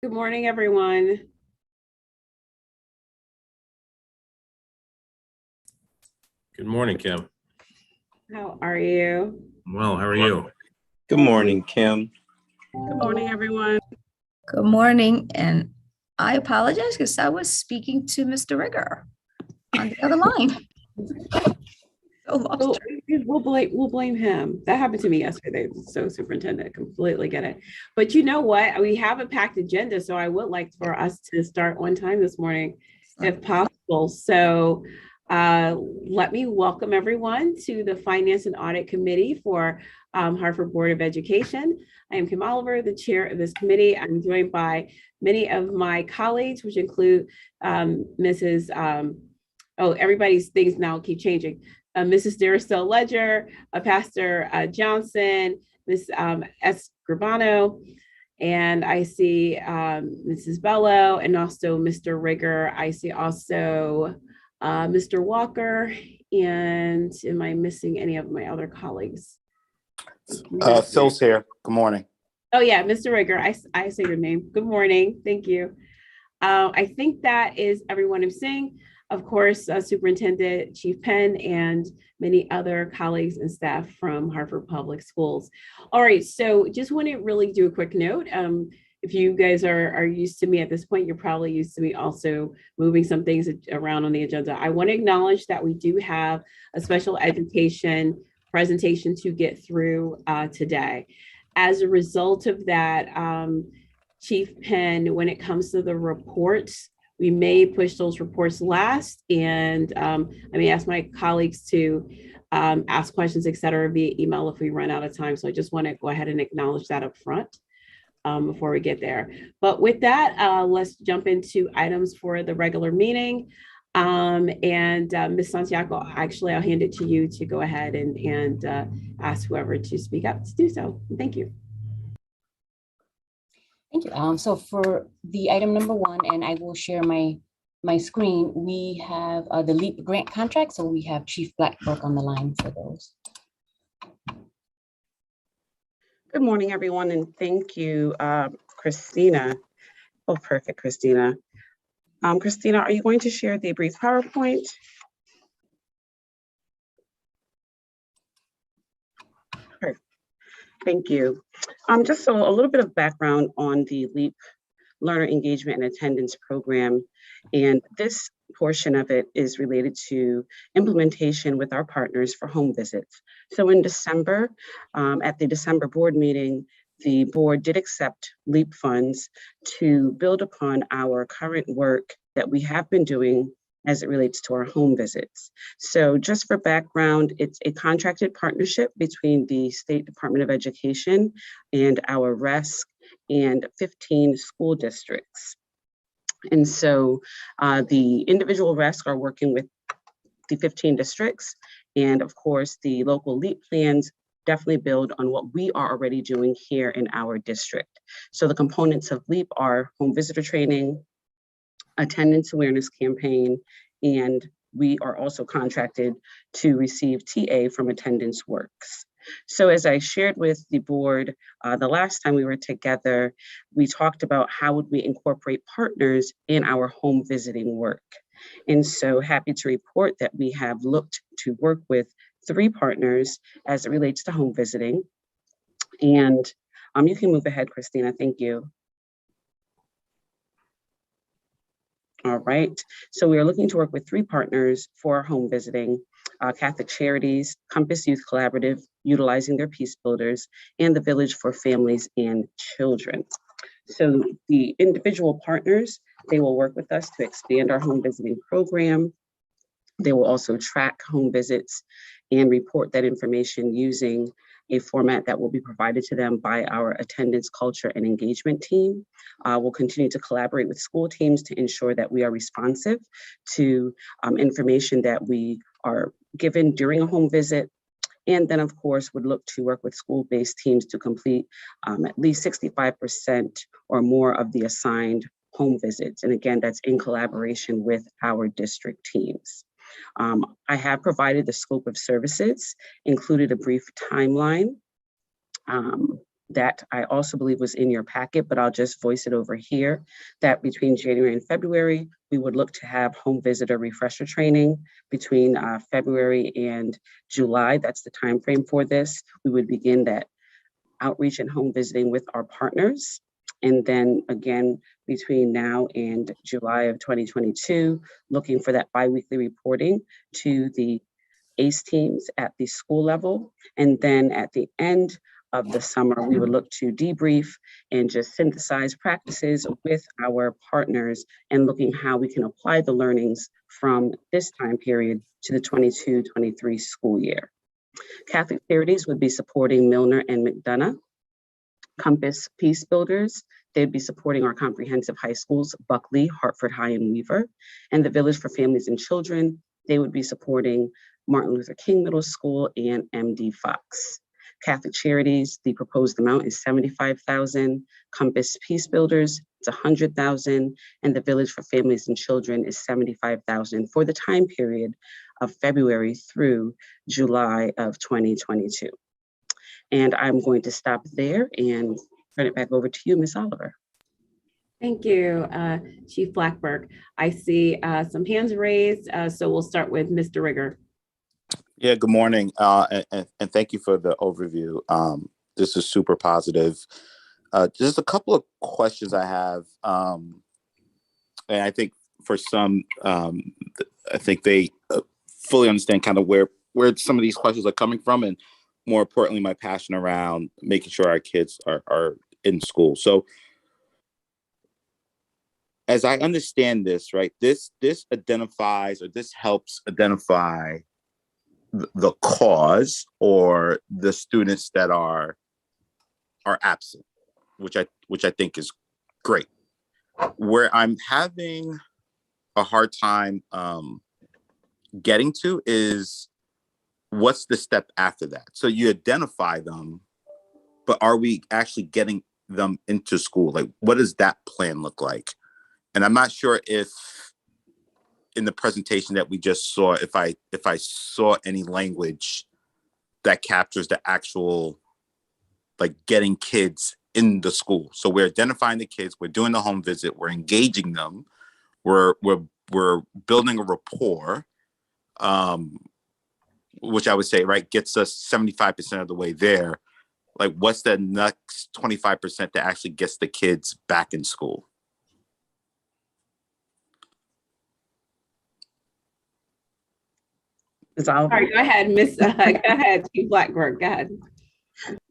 Good morning, everyone. Good morning, Kim. How are you? Well, how are you? Good morning, Kim. Good morning, everyone. Good morning, and I apologize because I was speaking to Mr. Rigger on the other line. So lost. We'll blame him. That happened to me yesterday. So superintendent, completely get it. But you know what? We have a packed agenda, so I would like for us to start on time this morning, if possible. So let me welcome everyone to the Finance and Audit Committee for Hartford Board of Education. I am Kim Oliver, the chair of this committee. I'm joined by many of my colleagues, which include Mrs. Everybody's things now keep changing. Mrs. Daristelle Ledger, Pastor Johnson, Ms. S. Gravano, and I see Mrs. Bello and also Mr. Rigger. I see also Mr. Walker, and am I missing any of my other colleagues? Phil's here. Good morning. Oh yeah, Mr. Rigger, I say your name. Good morning, thank you. I think that is everyone I'm seeing. Of course, Superintendent Chief Penn and many other colleagues and staff from Hartford Public Schools. All right, so just want to really do a quick note. If you guys are used to me at this point, you're probably used to me also moving some things around on the agenda. I want to acknowledge that we do have a special education presentation to get through today. As a result of that, Chief Penn, when it comes to the reports, we may push those reports last, and I may ask my colleagues to ask questions, et cetera, via email if we run out of time. So I just want to go ahead and acknowledge that up front before we get there. But with that, let's jump into items for the regular meeting. Ms. Santiago, actually, I'll hand it to you to go ahead and ask whoever to speak up to do so. Thank you. Thank you. So for the item number one, and I will share my screen, we have the LEAP grant contract. So we have Chief Blackbrook on the line for those. Good morning, everyone, and thank you, Christina. Oh, perfect, Christina. Christina, are you going to share the brief PowerPoint? Perfect. Thank you. Just so a little bit of background on the LEAP Learner Engagement and Attendance Program. And this portion of it is related to implementation with our partners for home visits. So in December, at the December board meeting, the board did accept LEAP funds to build upon our current work that we have been doing as it relates to our home visits. So just for background, it's a contracted partnership between the State Department of Education and our RESC and 15 school districts. And so the individual RESC are working with the 15 districts. And of course, the local LEAP plans definitely build on what we are already doing here in our district. So the components of LEAP are home visitor training, attendance awareness campaign, and we are also contracted to receive TA from Attendance Works. So as I shared with the board, the last time we were together, we talked about how would we incorporate partners in our home visiting work. And so happy to report that we have looked to work with 3 partners as it relates to home visiting. And you can move ahead, Christina, thank you. All right, so we are looking to work with 3 partners for home visiting, Catholic Charities, Compass Youth Collaborative, utilizing their Peace Builders, and the Village for Families and Children. So the individual partners, they will work with us to expand our home visiting program. They will also track home visits and report that information using a format that will be provided to them by our attendance, culture, and engagement team. We'll continue to collaborate with school teams to ensure that we are responsive to information that we are given during a home visit. And then, of course, would look to work with school-based teams to complete at least 65% or more of the assigned home visits. And again, that's in collaboration with our district teams. I have provided the scope of services, included a brief timeline. that I also believe was in your packet, but I'll just voice it over here, that between January and February, we would look to have home visitor refresher training. Between February and July, that's the time frame for this. We would begin that outreach and home visiting with our partners. And then again, between now and July of 2022, looking for that biweekly reporting to the ACE teams at the school level. And then at the end of the summer, we would look to debrief and just synthesize practices with our partners and looking how we can apply the learnings from this time period to the 22-23 school year. Catholic Charities would be supporting Milner and McDonough. Compass Peace Builders, they'd be supporting our comprehensive high schools, Buckley, Hartford High, and Weaver. And the Village for Families and Children, they would be supporting Martin Luther King Middle School and MD Fox. Catholic Charities, the proposed amount is $75,000. Compass Peace Builders, it's $100,000. And the Village for Families and Children is $75,000 for the time period of February through July of 2022. And I'm going to stop there and turn it back over to you, Ms. Oliver. Thank you, Chief Blackburg. I see some hands raised, so we'll start with Mr. Rigger. Yeah, good morning. And thank you for the overview. This is super positive. Just a couple of questions I have. And I think for some, I think they fully understand kind of where some of these questions are coming from, and more importantly, my passion around making sure our kids are in school. So as I understand this, right, this identifies, or this helps identify the cause or the students that are absent, which I think is great. Where I'm having a hard time getting to is, what's the step after that? So you identify them, but are we actually getting them into school? Like, what does that plan look like? And I'm not sure if in the presentation that we just saw, if I saw any language that captures the actual, like, getting kids in the school. So we're identifying the kids, we're doing the home visit, we're engaging them, we're building a rapport, which I would say, right, gets us 75% of the way there. Like, what's the next 25% that actually gets the kids back in school? Ms. Oliver. All right, go ahead, go ahead, Chief Blackburg, go ahead.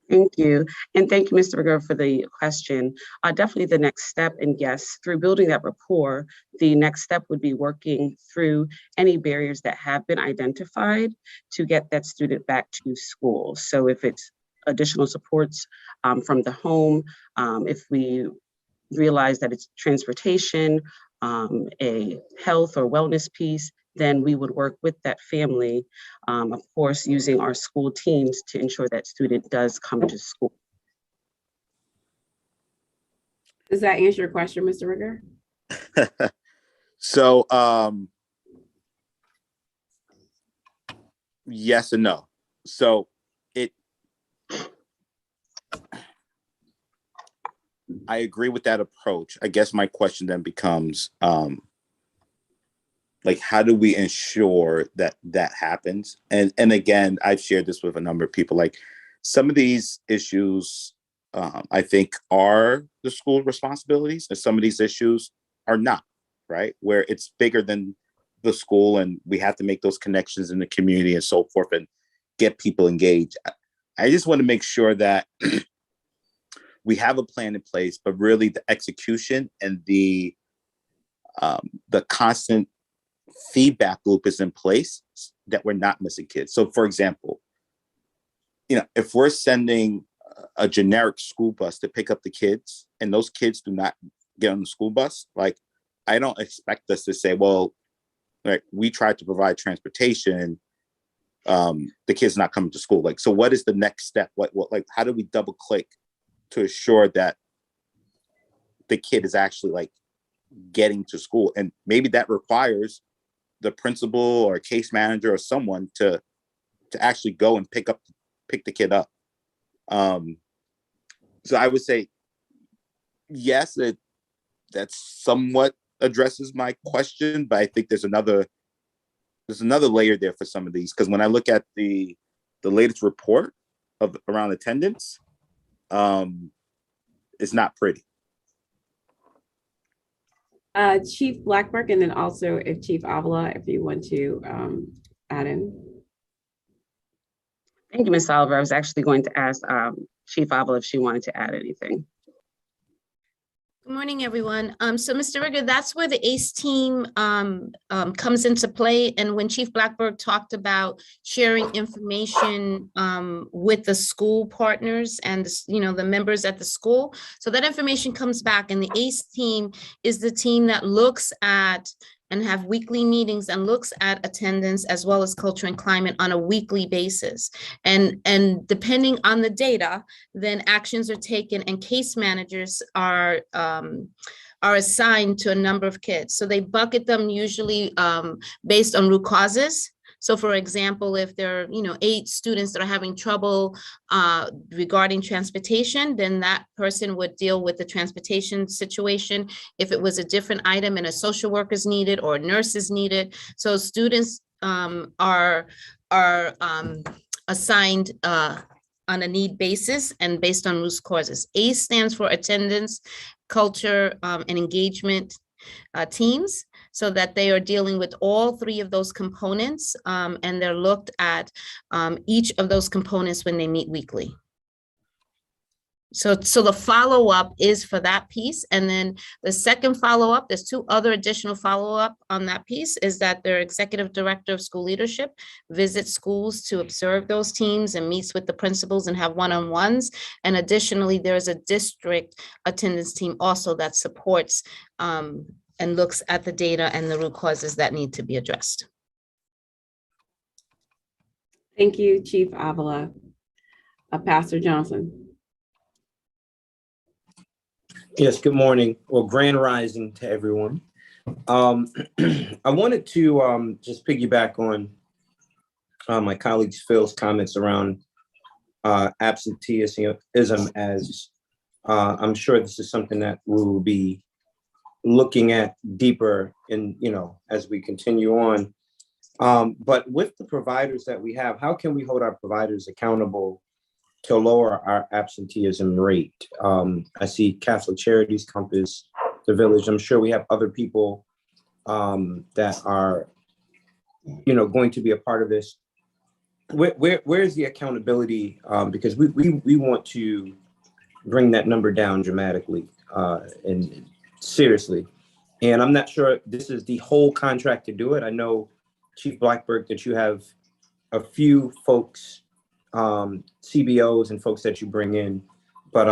Thank you. And thank you, Mr. Rigger, for the question. Definitely the next step, and yes, through building that rapport, the next step would be working through any barriers that have been identified to get that student back to school. So if it's additional supports from the home, if we realize that it's transportation, a health or wellness piece, then we would work with that family, of course, using our school teams to ensure that student does come to school. Does that answer your question, Mr. Rigger? So, yes and no. So I agree with that approach. I guess my question then becomes, like, how do we ensure that that happens? And again, I've shared this with a number of people. Like, some of these issues, I think, are the school responsibilities, and some of these issues are not, right? Where it's bigger than the school, and we have to make those connections in the community and so forth, and get people engaged. I just want to make sure that we have a plan in place, but really the execution and the constant feedback loop is in place, that we're not missing kids. So, for example, if we're sending a generic school bus to pick up the kids, and those kids do not get on the school bus, like, I don't expect us to say, well, like, we tried to provide transportation, the kid's not coming to school. Like, so what is the next step? What like, how do we double click to assure that the kid is actually, like, getting to school? And maybe that requires the principal or case manager or someone to actually go and pick the kid up. So I would say, yes, that somewhat addresses my question, but I think there's another layer there for some of these, because when I look at the latest report of around attendance, it's not pretty. Chief Blackburn, and then also if Chief Avila, if you want to add in. Thank you, Ms. Oliver. I was actually going to ask Chief Avila if she wanted to add anything. Good morning, everyone. So Mr. Rigger, that's where the ACE team comes into play. And when Chief Blackburn talked about sharing information with the school partners and the members at the school, so that information comes back, and the ACE team is the team that looks at and have weekly meetings and looks at attendance as well as culture and climate on a weekly basis. And depending on the data, then actions are taken and case managers are assigned to a number of kids. So they bucket them usually based on root causes. So for example, if there are 8 students that are having trouble regarding transportation, then that person would deal with the transportation situation. If it was a different item and a social worker is needed or nurses needed, so students are assigned on a need basis and based on root causes. ACE stands for attendance, culture, and engagement teams, so that they are dealing with all 3 of those components, and they're looked at each of those components when they meet weekly. So the follow-up is for that piece. And then the second follow-up, there's 2 other additional follow-up on that piece, is that their executive director of school leadership visits schools to observe those teams and meets with the principals and have one-on-ones. And additionally, there's a district attendance team also that supports and looks at the data and the root causes that need to be addressed. Thank you, Chief Avila. Pastor Johnson. Yes, good morning, or grand rising to everyone. I wanted to just piggyback on my colleague Phil's comments around absenteeism, as I'm sure this is something that we will be looking at deeper in, as we continue on. But with the providers that we have, how can we hold our providers accountable to lower our absenteeism rate? I see Catholic Charities, Compass, the Village. I'm sure we have other people that are, going to be a part of this. Where's the accountability? Because we want to bring that number down dramatically and seriously. And I'm not sure this is the whole contract to do it. I know, Chief Blackburn, that you have a few folks, CBOs and folks that you bring in, but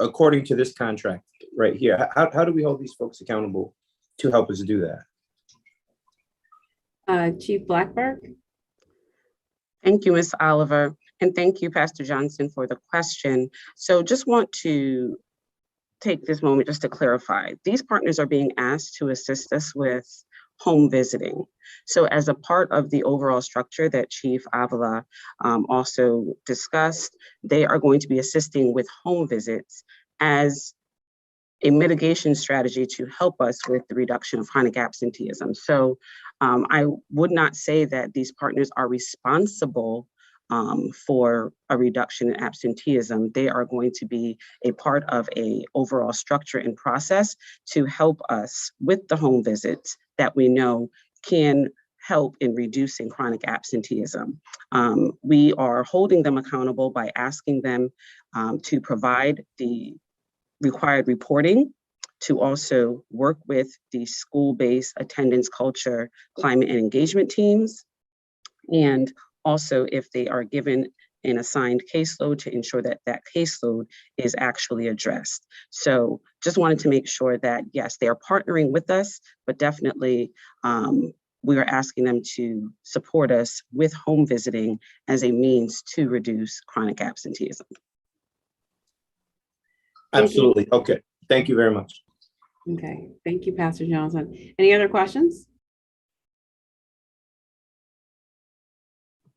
according to this contract right here, how do we hold these folks accountable to help us do that? Chief Blackburn. Thank you, Ms. Oliver, and thank you, Pastor Johnson, for the question. So just want to take this moment just to clarify. These partners are being asked to assist us with home visiting. So as a part of the overall structure that Chief Avila also discussed, they are going to be assisting with home visits as a mitigation strategy to help us with the reduction of chronic absenteeism. So I would not say that these partners are responsible for a reduction in absenteeism. They are going to be a part of a overall structure and process to help us with the home visits that we know can help in reducing chronic absenteeism. We are holding them accountable by asking them to provide the required reporting, to also work with the school-based attendance, culture, climate, and engagement teams, and also if they are given an assigned caseload, to ensure that that caseload is actually addressed. So just wanted to make sure that, yes, they are partnering with us, but definitely we are asking them to support us with home visiting as a means to reduce chronic absenteeism. Absolutely. Okay. Thank you very much. Okay, thank you, Pastor Johnson. Any other questions?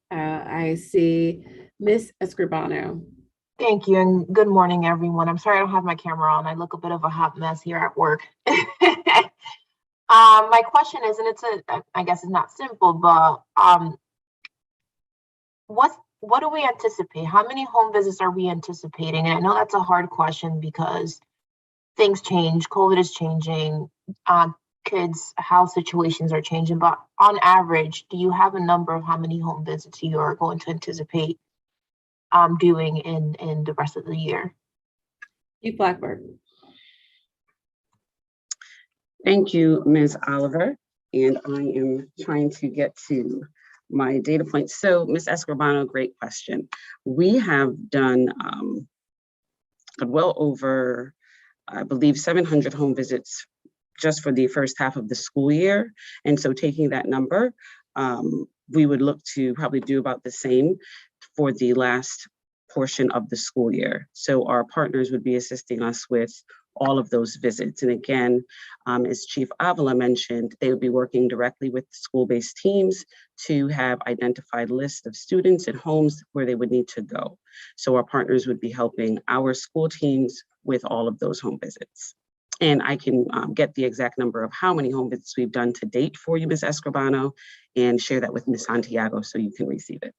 I see Miss Escribano. Thank you, and good morning, everyone. I'm sorry I don't have my camera on. I look a bit of a hot mess here at work. My question is, and I guess it's not simple, but what do we anticipate? How many home visits are we anticipating? And I know that's a hard question because things change, COVID is changing, kids' house situations are changing, but on average, do you have a number of how many home visits you are going to anticipate doing in the rest of the year? Chief Blackburn. Thank you, Ms. Oliver. And I am trying to get to my data points. So Ms. Escorbano, great question. We have done well over, I believe, 700 home visits just for the first half of the school year. And so taking that number, we would look to probably do about the same for the last portion of the school year. So our partners would be assisting us with all of those visits. And again, as Chief Avila mentioned, they would be working directly with school-based teams to have identified lists of students and homes where they would need to go. So our partners would be helping our school teams with all of those home visits. And I can get the exact number of how many home visits we've done to date for you, Ms. Escorbano, and share that with Ms. Santiago so you can receive it.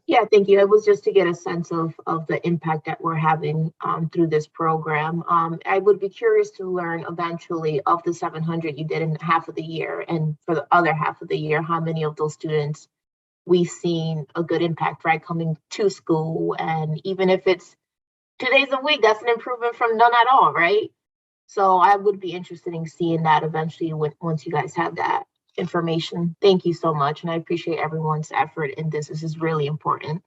Yeah, thank you. It was just to get a sense of the impact that we're having through this program. I would be curious to learn eventually of the 700 you did in half of the year, and for the other half of the year, how many of those students we've seen a good impact, right, coming to school. And even if it's 2 days a week, that's an improvement from none at all, right? So I would be interested in seeing that eventually once you guys have that information. Thank you so much. And I appreciate everyone's effort in this. This is really important.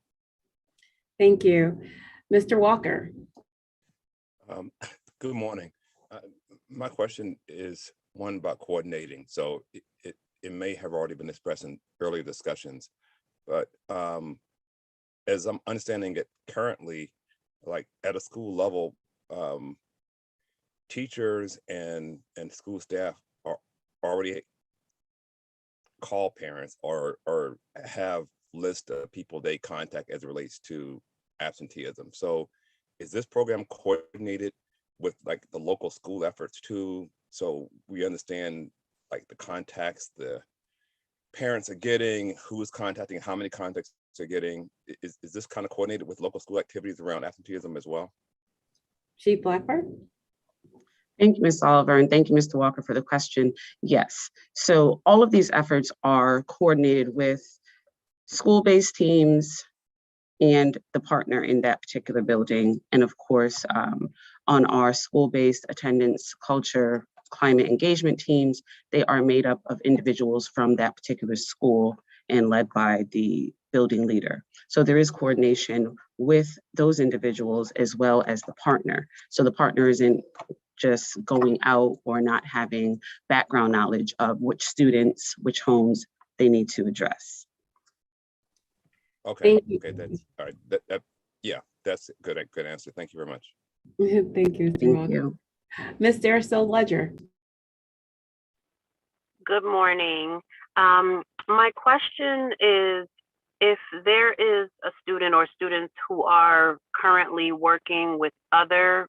Thank you. Mr. Walker. Good morning. My question is one about coordinating. So it may have already been expressed in earlier discussions, but as I'm understanding it currently, like at a school level, teachers and school staff are already call parents or have list of people they contact as it relates to absenteeism. So is this program coordinated with like the local school efforts too? So we understand like the contacts the parents are getting, who is contacting, how many contacts they're getting. Is this kind of coordinated with local school activities around absenteeism as well? Chief Blackburn. Thank you, Ms. Oliver, and thank you, Mr. Walker, for the question. Yes, so all of these efforts are coordinated with school-based teams and the partner in that particular building. And of course, on our school-based attendance, culture, climate engagement teams, they are made up of individuals from that particular school and led by the building leader. So there is coordination with those individuals as well as the partner. So the partner isn't just going out or not having background knowledge of which students, which homes they need to address. Okay, okay, that's all right. Yeah, that's a good answer. Thank you very much. Thank you, Mr. Thank Walker. you. Ms. Darcel Ledger. Good morning. My question is, if there is a student or students who are currently working with other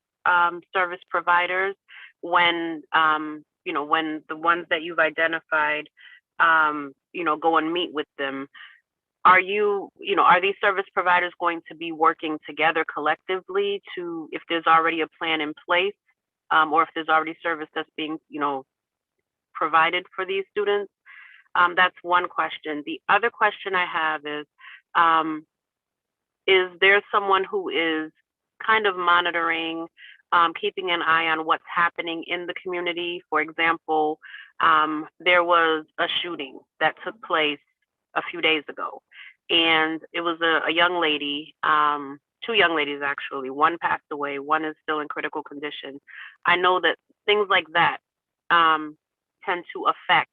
service providers, when when the ones that you've identified, go and meet with them, are these service providers going to be working together collectively to, if there's already a plan in place, or if there's already service that's being, provided for these students? That's one question. The other question I have is there someone who is kind of monitoring, keeping an eye on what's happening in the community? For example, there was a shooting that took place a few days ago, and it was a young lady, two young ladies actually. One passed away, one is still in critical condition. I know that things like that tend to affect,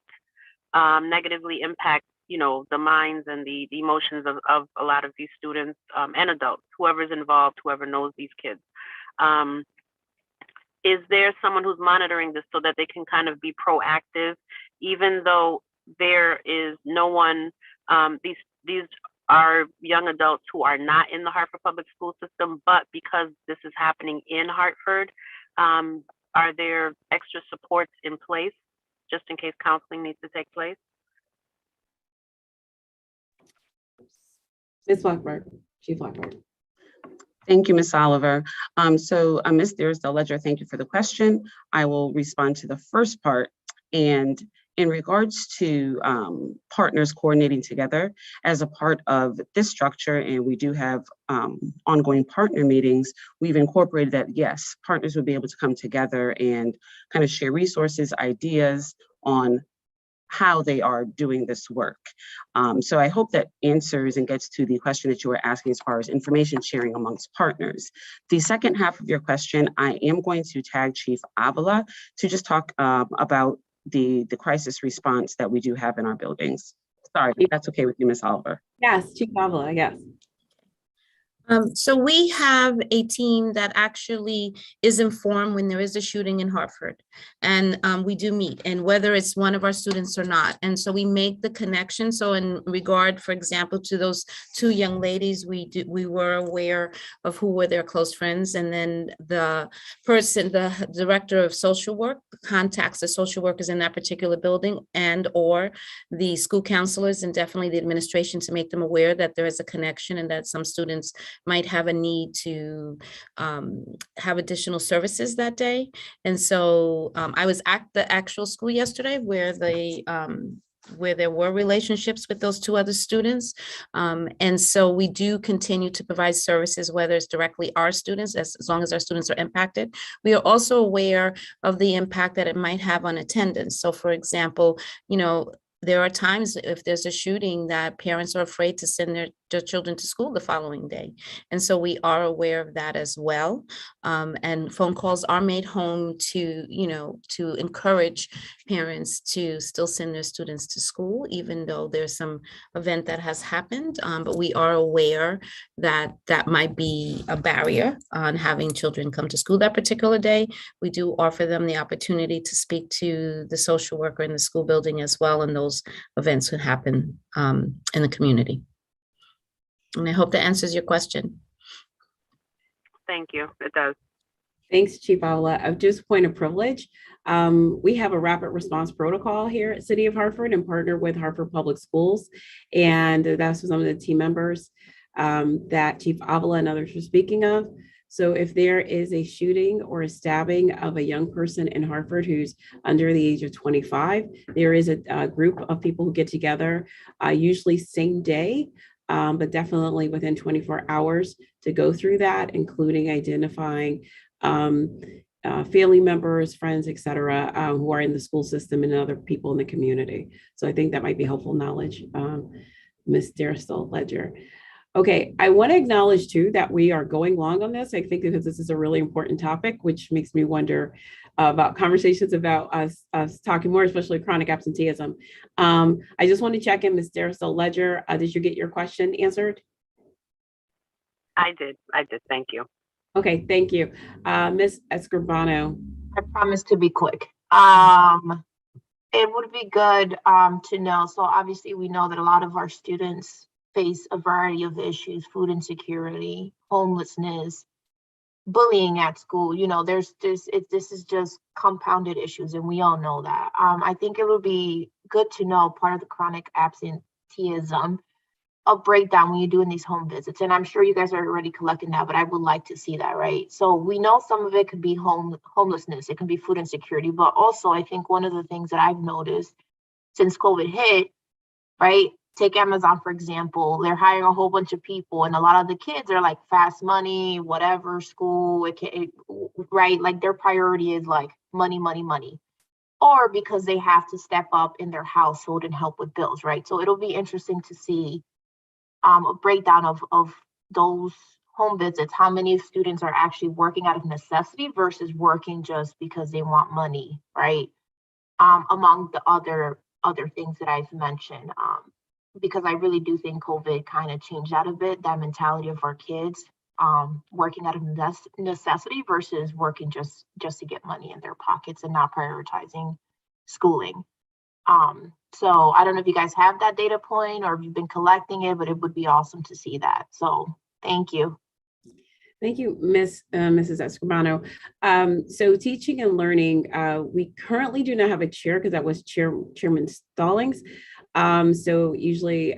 negatively impact, the minds and the emotions of a lot of these students and adults, whoever's involved, whoever knows these kids. Is there someone who's monitoring this so that they can kind of be proactive, even though there is no one, these are young adults who are not in the Hartford Public School System, but because this is happening in Hartford, are there extra supports in place just in case counseling needs to take place? Ms. Blackburn, Chief Blackburn. Thank you, Ms. Oliver. Ms. Dearest Ledger, thank you for the question. I will respond to the first part. And in regards to partners coordinating together as a part of this structure, and we do have ongoing partner meetings, we've incorporated that, yes, partners will be able to come together and kind of share resources, ideas on how they are doing this work. So I hope that answers and gets to the question that you were asking as far as information sharing amongst partners. The second half of your question, I am going to tag Chief Avila to just talk about the crisis response that we do have in our buildings. Sorry, if that's okay with you, Ms. Oliver. Yes, Chief Avila, yes. So we have a team that actually is informed when there is a shooting in Hartford, and we do meet, and whether it's one of our students or not. And so we make the connection. So in regard, for example, to those two young ladies, we were aware of who were their close friends, and then the director of social work contacts the social workers in that particular building and or the school counselors and definitely the administration to make them aware that there is a connection and that some students might have a need to have additional services that day. And so I was at the actual school yesterday where there were relationships with those two other students. And so we do continue to provide services, whether it's directly our students, as long as our students are impacted. We are also aware of the impact that it might have on attendance. So for example, there are times if there's a shooting that parents are afraid to send their children to school the following day. And so we are aware of that as well. And phone calls are made home to encourage parents to still send their students to school, even though there's some event that has happened. But we are aware that that might be a barrier on having children come to school that particular day. We do offer them the opportunity to speak to the social worker in the school building as well, and those events could happen in the community. And I hope that answers your question. Thank you. It does. Thanks, Chief Avila. Just point of privilege. We have a rapid response protocol here at City of Hartford and partner with Hartford Public Schools. And that's some of the team members that Chief Avila and others were speaking of. So if there is a shooting or a stabbing of a young person in Hartford who's under the age of 25, there is a group of people who get together, usually same day, but definitely within 24 hours to go through that, including identifying family members, friends, et cetera, who are in the school system and other people in the community. So I think that might be helpful knowledge, Ms. Dearest Ledger. Okay, I want to acknowledge too that we are going long on this. I think because this is a really important topic, which makes me wonder about conversations about us talking more, especially chronic absenteeism. I just want to check in, Ms. Dearest Ledger. Did you get your question answered? I did. Thank you. Okay, thank you. Ms. Escribano. I promise to be quick. It would be good to know. So obviously we know that a lot of our students face a variety of issues: food insecurity, homelessness, bullying at school. This is just compounded issues, and we all know that. I think it would be good to know part of the chronic absenteeism, a breakdown when you're doing these home visits. And I'm sure you guys are already collecting that, but I would like to see that, right? So we know some of it could be homelessness, it can be food insecurity, but also I think one of the things that I've noticed since COVID hit, right? Take Amazon, for example, they're hiring a whole bunch of people, and a lot of the kids are like fast money, whatever, school, right? Like their priority is like money, money, money, or because they have to step up in their household and help with bills, right? So it'll be interesting to see a breakdown of those home visits, how many students are actually working out of necessity versus working just because they want money, right? Among the other things that I've mentioned. Because I really do think COVID kind of changed that a bit, that mentality of our kids working out of necessity versus working just to get money in their pockets and not prioritizing schooling. So I don't know if you guys have that data point or if you've been collecting it, but it would be awesome to see that. So thank you. Thank you, Mrs. Escribano. So teaching and learning, we currently do not have a chair because that was Chairman Stallings. So usually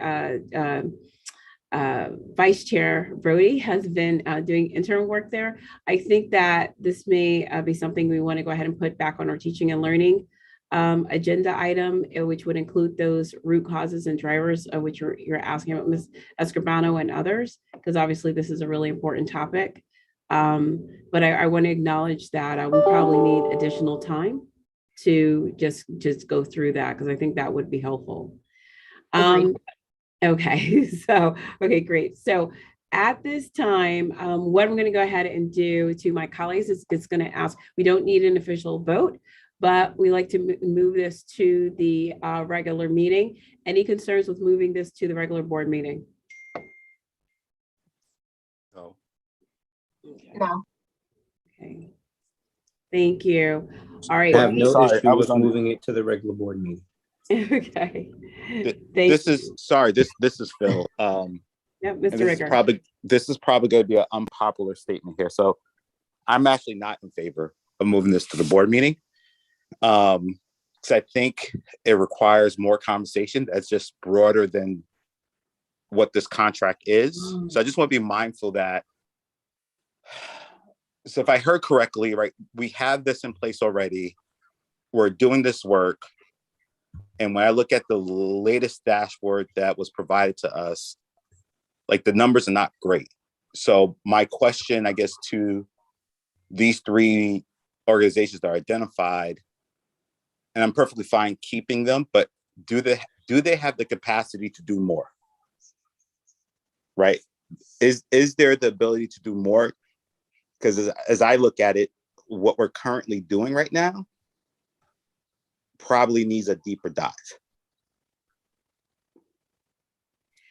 Vice Chair Brody has been doing interim work there. I think that this may be something we want to go ahead and put back on our teaching and learning agenda item, which would include those root causes and drivers, which you're asking about, Ms. Escribano and others, because obviously this is a really important topic. But I want to acknowledge that we probably need additional time to just go through that, because I think that would be helpful. Okay, so, okay, great. So at this time, what I'm going to go ahead and do to my colleagues is it's going to ask, we don't need an official vote, but we like to move this to the regular meeting. Any concerns with moving this to the regular board meeting? No. No. Okay. Thank you. All right. I have no Sorry, issue I was with on- moving it to the regular board meeting. Okay. This is Phil. Yep, And Mr. Ricker. this is probably going to be an unpopular statement here. So I'm actually not in favor of moving this to the board meeting. Because I think it requires more conversation that's just broader than what this contract is. So I just want to be mindful that, so if I heard correctly, right, we have this in place already. We're doing this work. And when I look at the latest dashboard that was provided to us, like the numbers are not great. So my question, I guess, to these three organizations that are identified, and I'm perfectly fine keeping them, but do they have the capacity to do more? Right? Is there the ability to do more? Because as I look at it, what we're currently doing right now probably needs a deeper dive.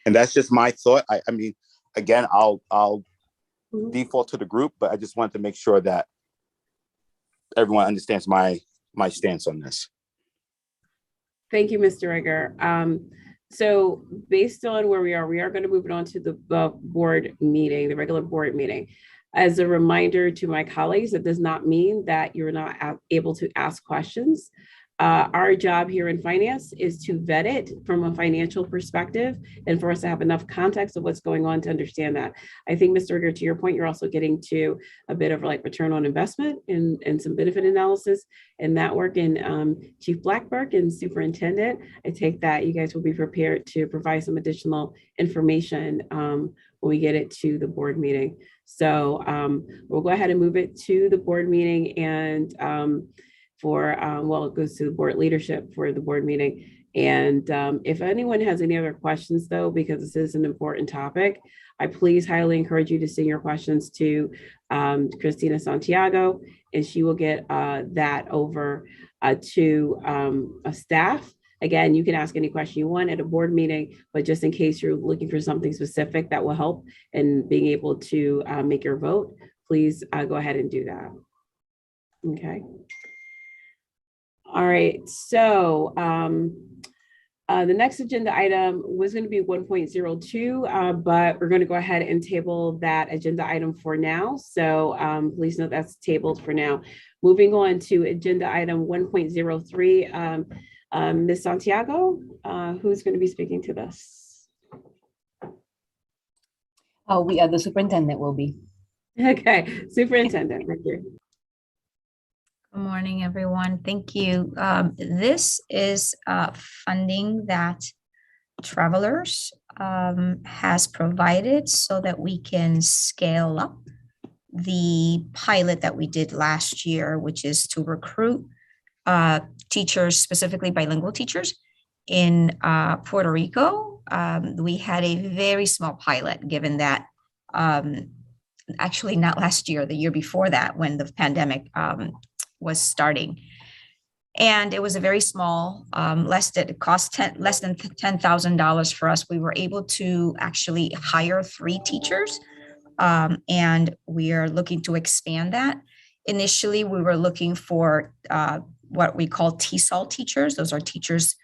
And that's just my thought. I mean, again, I'll default to the group, but I just wanted to make sure that everyone understands my stance on this. Thank you, Mr. Rigger. So based on where we are going to move it on to the board meeting, the regular board meeting. As a reminder to my colleagues, that does not mean that you're not able to ask questions. Our job here in finance is to vet it from a financial perspective and for us to have enough context of what's going on to understand that. I think, Mr. Rigger, to your point, you're also getting to a bit of like return on investment and some benefit analysis and that work. And Chief Blackburk and Superintendent, I take that you guys will be prepared to provide some additional information when we get it to the board meeting. So we'll go ahead and move it to the board meeting and well, it goes to the board leadership for the board meeting. And if anyone has any other questions though, because this is an important topic, I please highly encourage you to send your questions to Christina Santiago, and she will get that over to staff. Again, you can ask any question you want at a board meeting, but just in case you're looking for something specific that will help in being able to make your vote, please go ahead and do that. Okay. All right, so the next agenda item was going to be 1.02, but we're going to go ahead and table that agenda item for now. So please note that's tabled for now. Moving on to agenda item 1.03, Ms. Santiago, who's going to be speaking to this? Oh, the superintendent will be. Okay, superintendent, thank you. Good morning, everyone. Thank you. This is funding that Travelers has provided so that we can scale up the pilot that we did last year, which is to recruit teachers, specifically bilingual teachers in Puerto Rico. We had a very small pilot, given that actually not last year, the year before that, when the pandemic was starting. And it was a very small, it cost less than $10,000 for us. We were able to actually hire 3 teachers, and we are looking to expand that. Initially, we were looking for what we call TESOL teachers. Those are teachers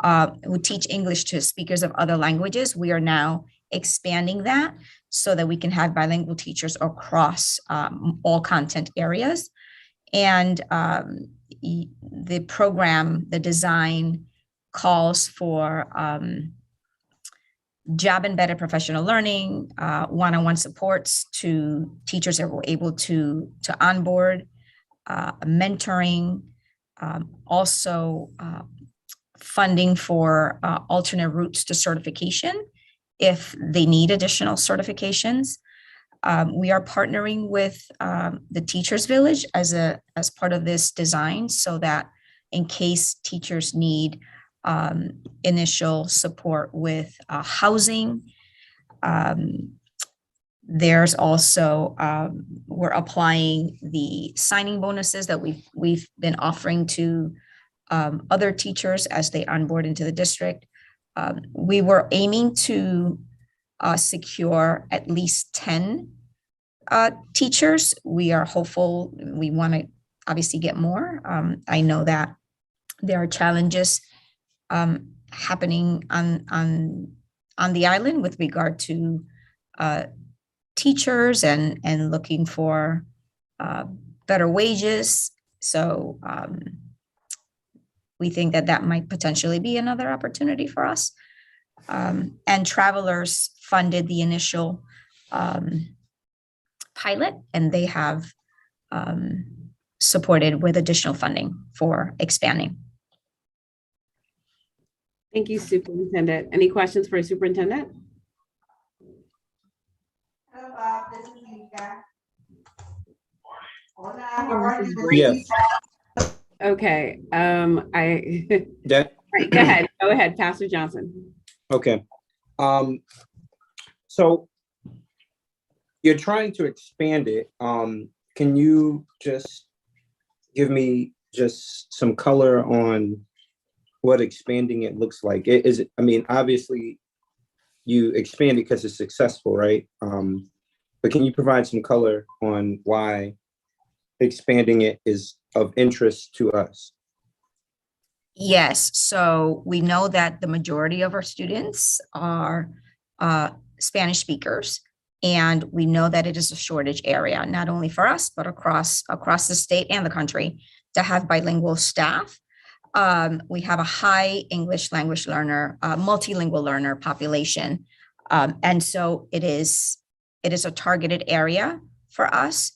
who teach English to speakers of other languages. We are now expanding that so that we can have bilingual teachers across all content areas. And the program, the design calls for job embedded professional learning, one-on-one supports to teachers that were able to onboard, mentoring, also funding for alternate routes to certification if they need additional certifications. We are partnering with the Teachers Village as part of this design, so that in case teachers need initial support with housing. There's also, we're applying the signing bonuses that we've been offering to other teachers as they onboard into the district. We were aiming to secure at least 10 teachers. We are hopeful. We want to obviously get more. I know that there are challenges happening on the island with regard to teachers and looking for better wages. So we think that might potentially be another opportunity for us. And Travelers funded the initial pilot, and they have supported with additional funding for expanding. Thank you, Superintendent. Any questions for Superintendent? Hello, Bob. This is Lisa. Hola, how are you? Yes. Okay, That, right, go ahead, Pastor Johnson. okay. So you're trying to expand it. Can you just give me just some color on what expanding it looks like? Is it, I mean, obviously you expand it because it's successful, right? But can you provide some color on why expanding it is of interest to us? Yes, so we know that the majority of our students are Spanish speakers, and we know that it is a shortage area, not only for us, but across the state and the country to have bilingual staff. We have a high English language learner, multilingual learner population. And so it is a targeted area for us.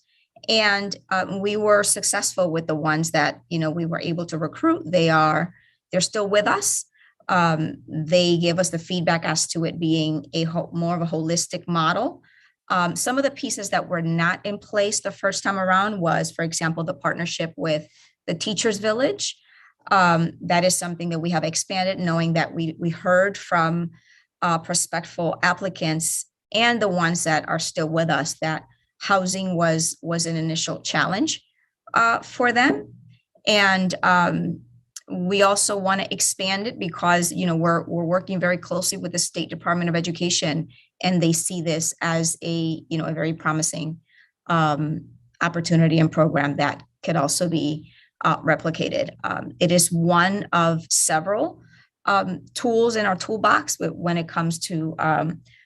And we were successful with the ones that, we were able to recruit. They're still with us. They gave us the feedback as to it being more of a holistic model. Some of the pieces that were not in place the first time around was, for example, the partnership with the Teachers Village. That is something that we have expanded, knowing that we heard from prospective applicants and the ones that are still with us that housing was an initial challenge for them. And we also want to expand it because, we're working very closely with the State Department of Education, and they see this as a very promising opportunity and program that could also be replicated. It is one of several tools in our toolbox when it comes to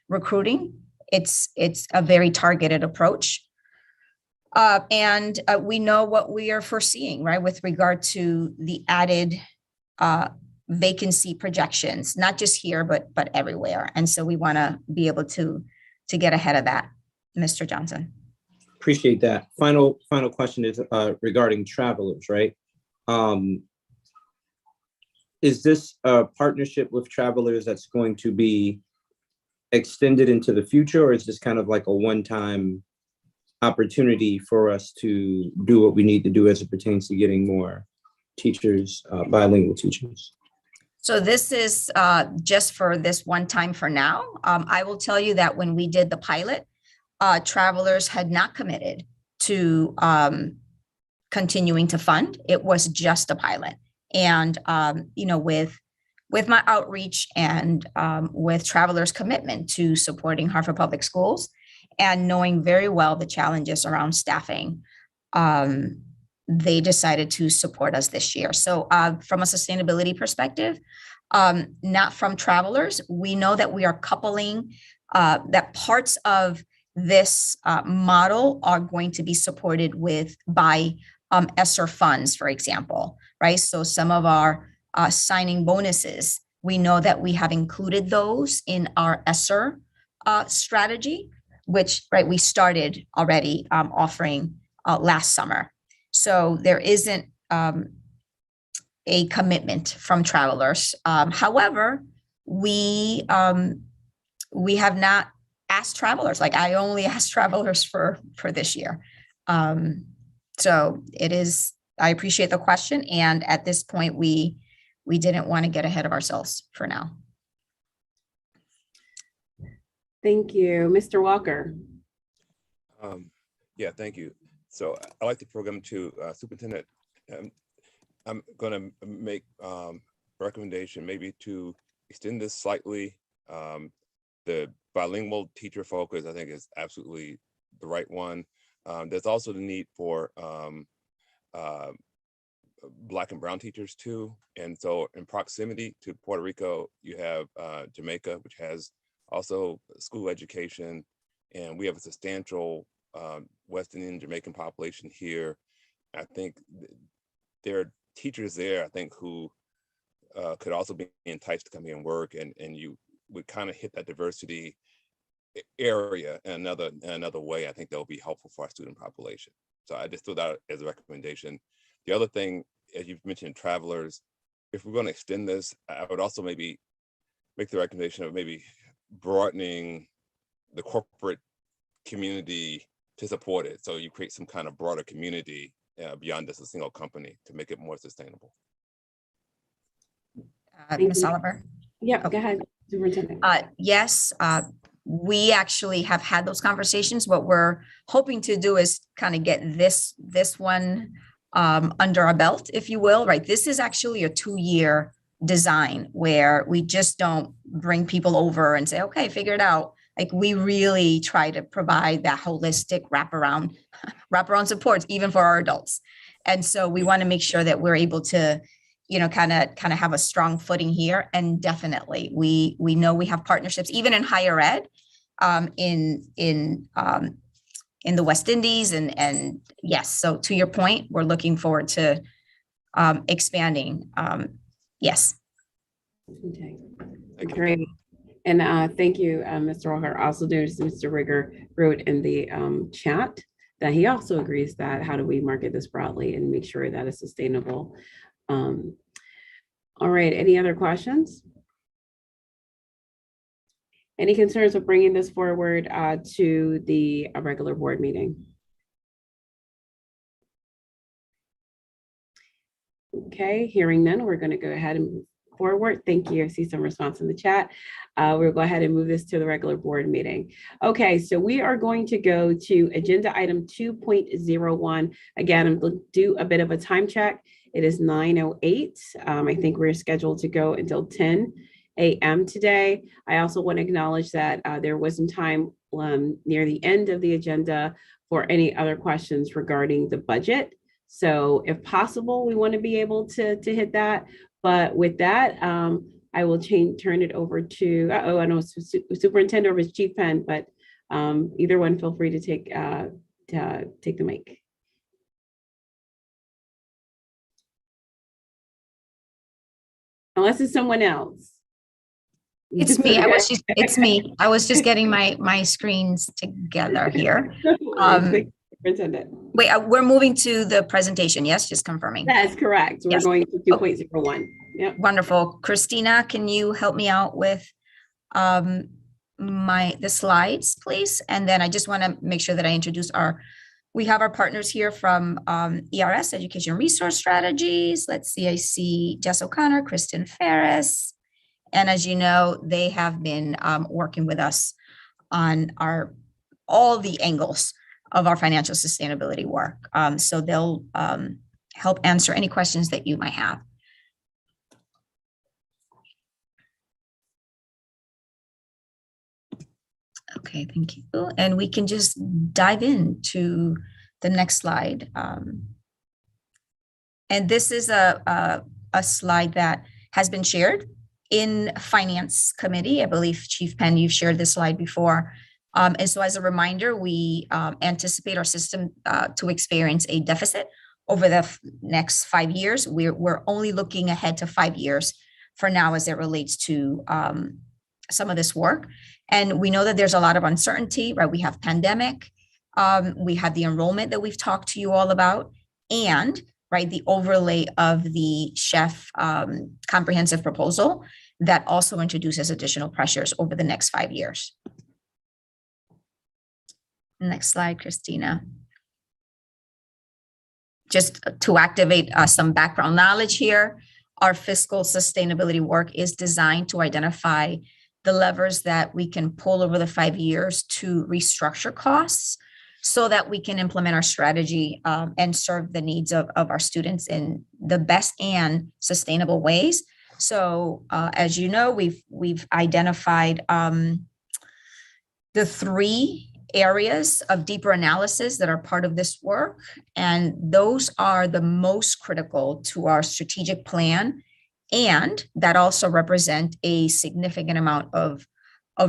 recruiting. It's a very targeted approach. And we know what we are foreseeing, right, with regard to the added vacancy projections, not just here, but everywhere. And so we want to be able to get ahead of that, Mr. Johnson. Appreciate that. Final question is regarding Travelers, right? Is this a partnership with Travelers that's going to be extended into the future, or is this kind of like a one-time opportunity for us to do what we need to do as it pertains to getting more teachers, bilingual teachers? So this is just for this one time for now. I will tell you that when we did the pilot, Travelers had not committed to continuing to fund. It was just a pilot. And, with my outreach and with Travelers' commitment to supporting Hartford Public Schools and knowing very well the challenges around staffing, they decided to support us this year. So from a sustainability perspective, not from travelers. We know that we are coupling that parts of this model are going to be supported by ESSER funds, for example, right? So some of our signing bonuses, we know that we have included those in our ESSER strategy, which, right, we started already offering last summer. So there isn't a commitment from travelers. However, we have not asked travelers. Like, I only asked travelers for this year. So it is, I appreciate the question. And at this point, we didn't want to get ahead of ourselves for now. Thank you. Mr. Walker. Yeah, thank you. So I like the program too, Superintendent. I'm going to make a recommendation maybe to extend this slightly. The bilingual teacher focus, I think, is absolutely the right one. There's also the need for Black and brown teachers too. And so in proximity to Puerto Rico, you have Jamaica, which has also school education. And we have a substantial West Indian Jamaican population here. I think there are teachers there, I think, who could also be enticed to come here and work, and you would kind of hit that diversity area in another way. I think that would be helpful for our student population. So I just threw that as a recommendation. The other thing, as you've mentioned, travelers, if we're going to extend this, I would also maybe make the recommendation of maybe broadening the corporate community to support it. So you create some kind of broader community beyond just a single company to make it more sustainable. Ms. Oliver? Yeah, go ahead, Superintendent. Yes, we actually have had those conversations. What we're hoping to do is kind of get this one under our belt, if you will, right? This is actually a 2-year design where we just don't bring people over and say, okay, figure it out. Like, we really try to provide that holistic wraparound support, even for our adults. And so we want to make sure that we're able to, you know, kind of have a strong footing here. And definitely, we know we have partnerships, even in higher ed, in the West Indies, and yes. So to your point, we're looking forward to expanding. Yes. Okay, great. And thank you, Mr. Walker. Also, noticed Mr. Rigger wrote in the chat that he also agrees that how do we market this broadly and make sure that it's sustainable. All right, any other questions? Any concerns with bringing this forward to the regular board meeting? Okay, hearing none, we're going to go ahead and move forward. Thank you. I see some response in the chat. We'll go ahead and move this to the regular board meeting. Okay, so we are going to go to agenda item 2.01. Again, I'm going to do a bit of a time check. It is 9:08. I think we're scheduled to go until 10 a.m. today. I also want to acknowledge that there was some time near the end of the agenda for any other questions regarding the budget. So if possible, we want to be able to hit that. But with that, I will turn it over to, I know Superintendent or Chief Penn, but either one, feel free to take the mic. Unless it's someone else. It's me. It's me. I was just getting my screens together here. Wait, we're moving to the presentation. Yes, just confirming. That's correct. We're going to 2.01. Yep. Wonderful. Christina, can you help me out with the slides, please? And then I just want to make sure that I introduce we have our partners here from ERS, Education Resource Strategies. Let's see, I see Jess O'Connor, Kristen Ferris. And as you know, they have been working with us on all the angles of our financial sustainability work. So they'll help answer any questions that you might have. Okay, thank you. And we can just dive into the next slide. And this is a slide that has been shared in Finance Committee. I believe Chief Penn, you've shared this slide before. And so as a reminder, we anticipate our system to experience a deficit over the next 5 years. We're only looking ahead to 5 years for now as it relates to some of this work. And we know that there's a lot of uncertainty, right? We have pandemic, we have the enrollment that we've talked to you all about, and right, the overlay of the Chef comprehensive proposal that also introduces additional pressures over the next 5 years. Next slide, Christina. Just to activate some background knowledge here, our fiscal sustainability work is designed to identify the levers that we can pull over the 5 years to restructure costs so that we can implement our strategy and serve the needs of our students in the best and sustainable ways. So as you know, we've identified the 3 areas of deeper analysis that are part of this work. And those are the most critical to our strategic plan. And that also represent a significant amount of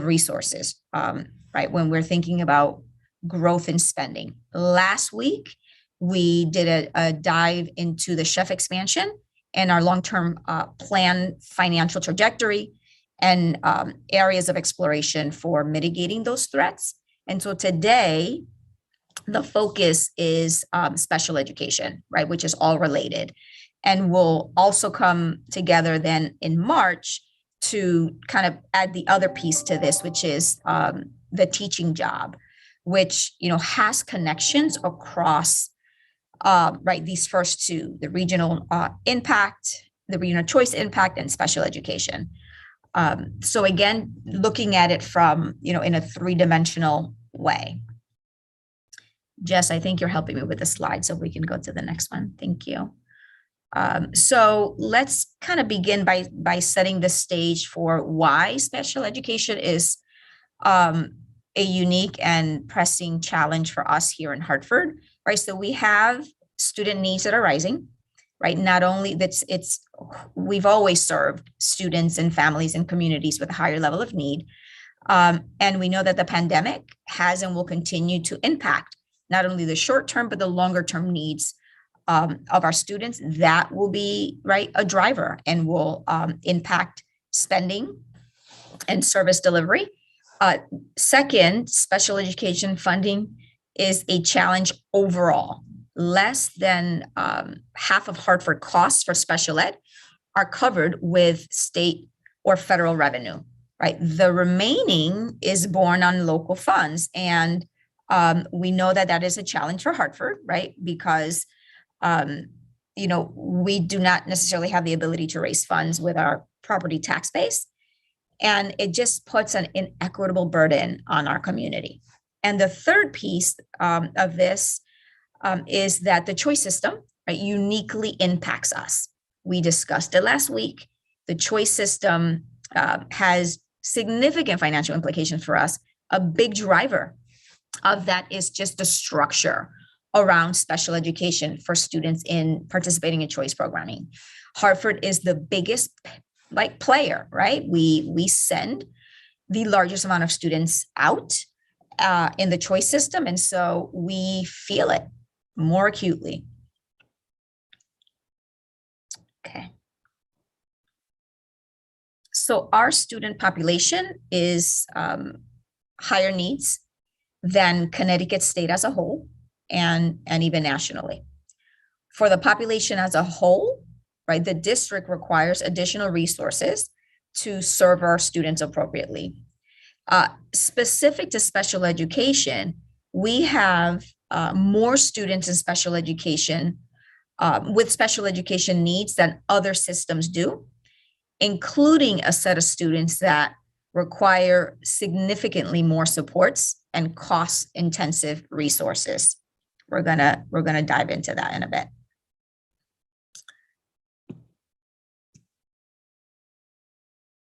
resources, right? When we're thinking about growth in spending. Last week, we did a dive into the Chef expansion and our long-term plan financial trajectory and areas of exploration for mitigating those threats. And so today, the focus is special education, right, which is all related. And we'll also come together then in March to kind of add the other piece to this, which is the teaching job, which, you know, has connections across, right, these first 2, the regional impact, the regional choice impact, and special education. So again, looking at it from, you know, in a 3-dimensional way. Jess, I think you're helping me with the slide, so we can go to the next one. Thank you. So let's kind of begin by setting the stage for why special education is a unique and pressing challenge for us here in Hartford, right? So we have student needs that are rising, right? Not only we've always served students and families and communities with a higher level of need. And we know that the pandemic has and will continue to impact not only the short term, but the longer term needs of our students. That will be, right, a driver and will impact spending and service delivery. Second, special education funding is a challenge overall. Less than half of Hartford costs for special ed are covered with state or federal revenue, right? The remaining is borne on local funds. And we know that that is a challenge for Hartford, right? Because, you know, we do not necessarily have the ability to raise funds with our property tax base. And it just puts an inequitable burden on our community. And the third piece of this is that the choice system, right, uniquely impacts us. We discussed it last week. The choice system has significant financial implications for us. A big driver of that is just the structure around special education for students in participating in choice programming. Hartford is the biggest player, right? We send the largest amount of students out in the choice system. And so we feel it more acutely. Okay. So our student population is higher needs than Connecticut State as a whole and even nationally. For the population as a whole, right, the district requires additional resources to serve our students appropriately. Specific to special education, we have more students in special education with special education needs than other systems do, including a set of students that require significantly more supports and cost-intensive resources. We're gonna dive into that in a bit.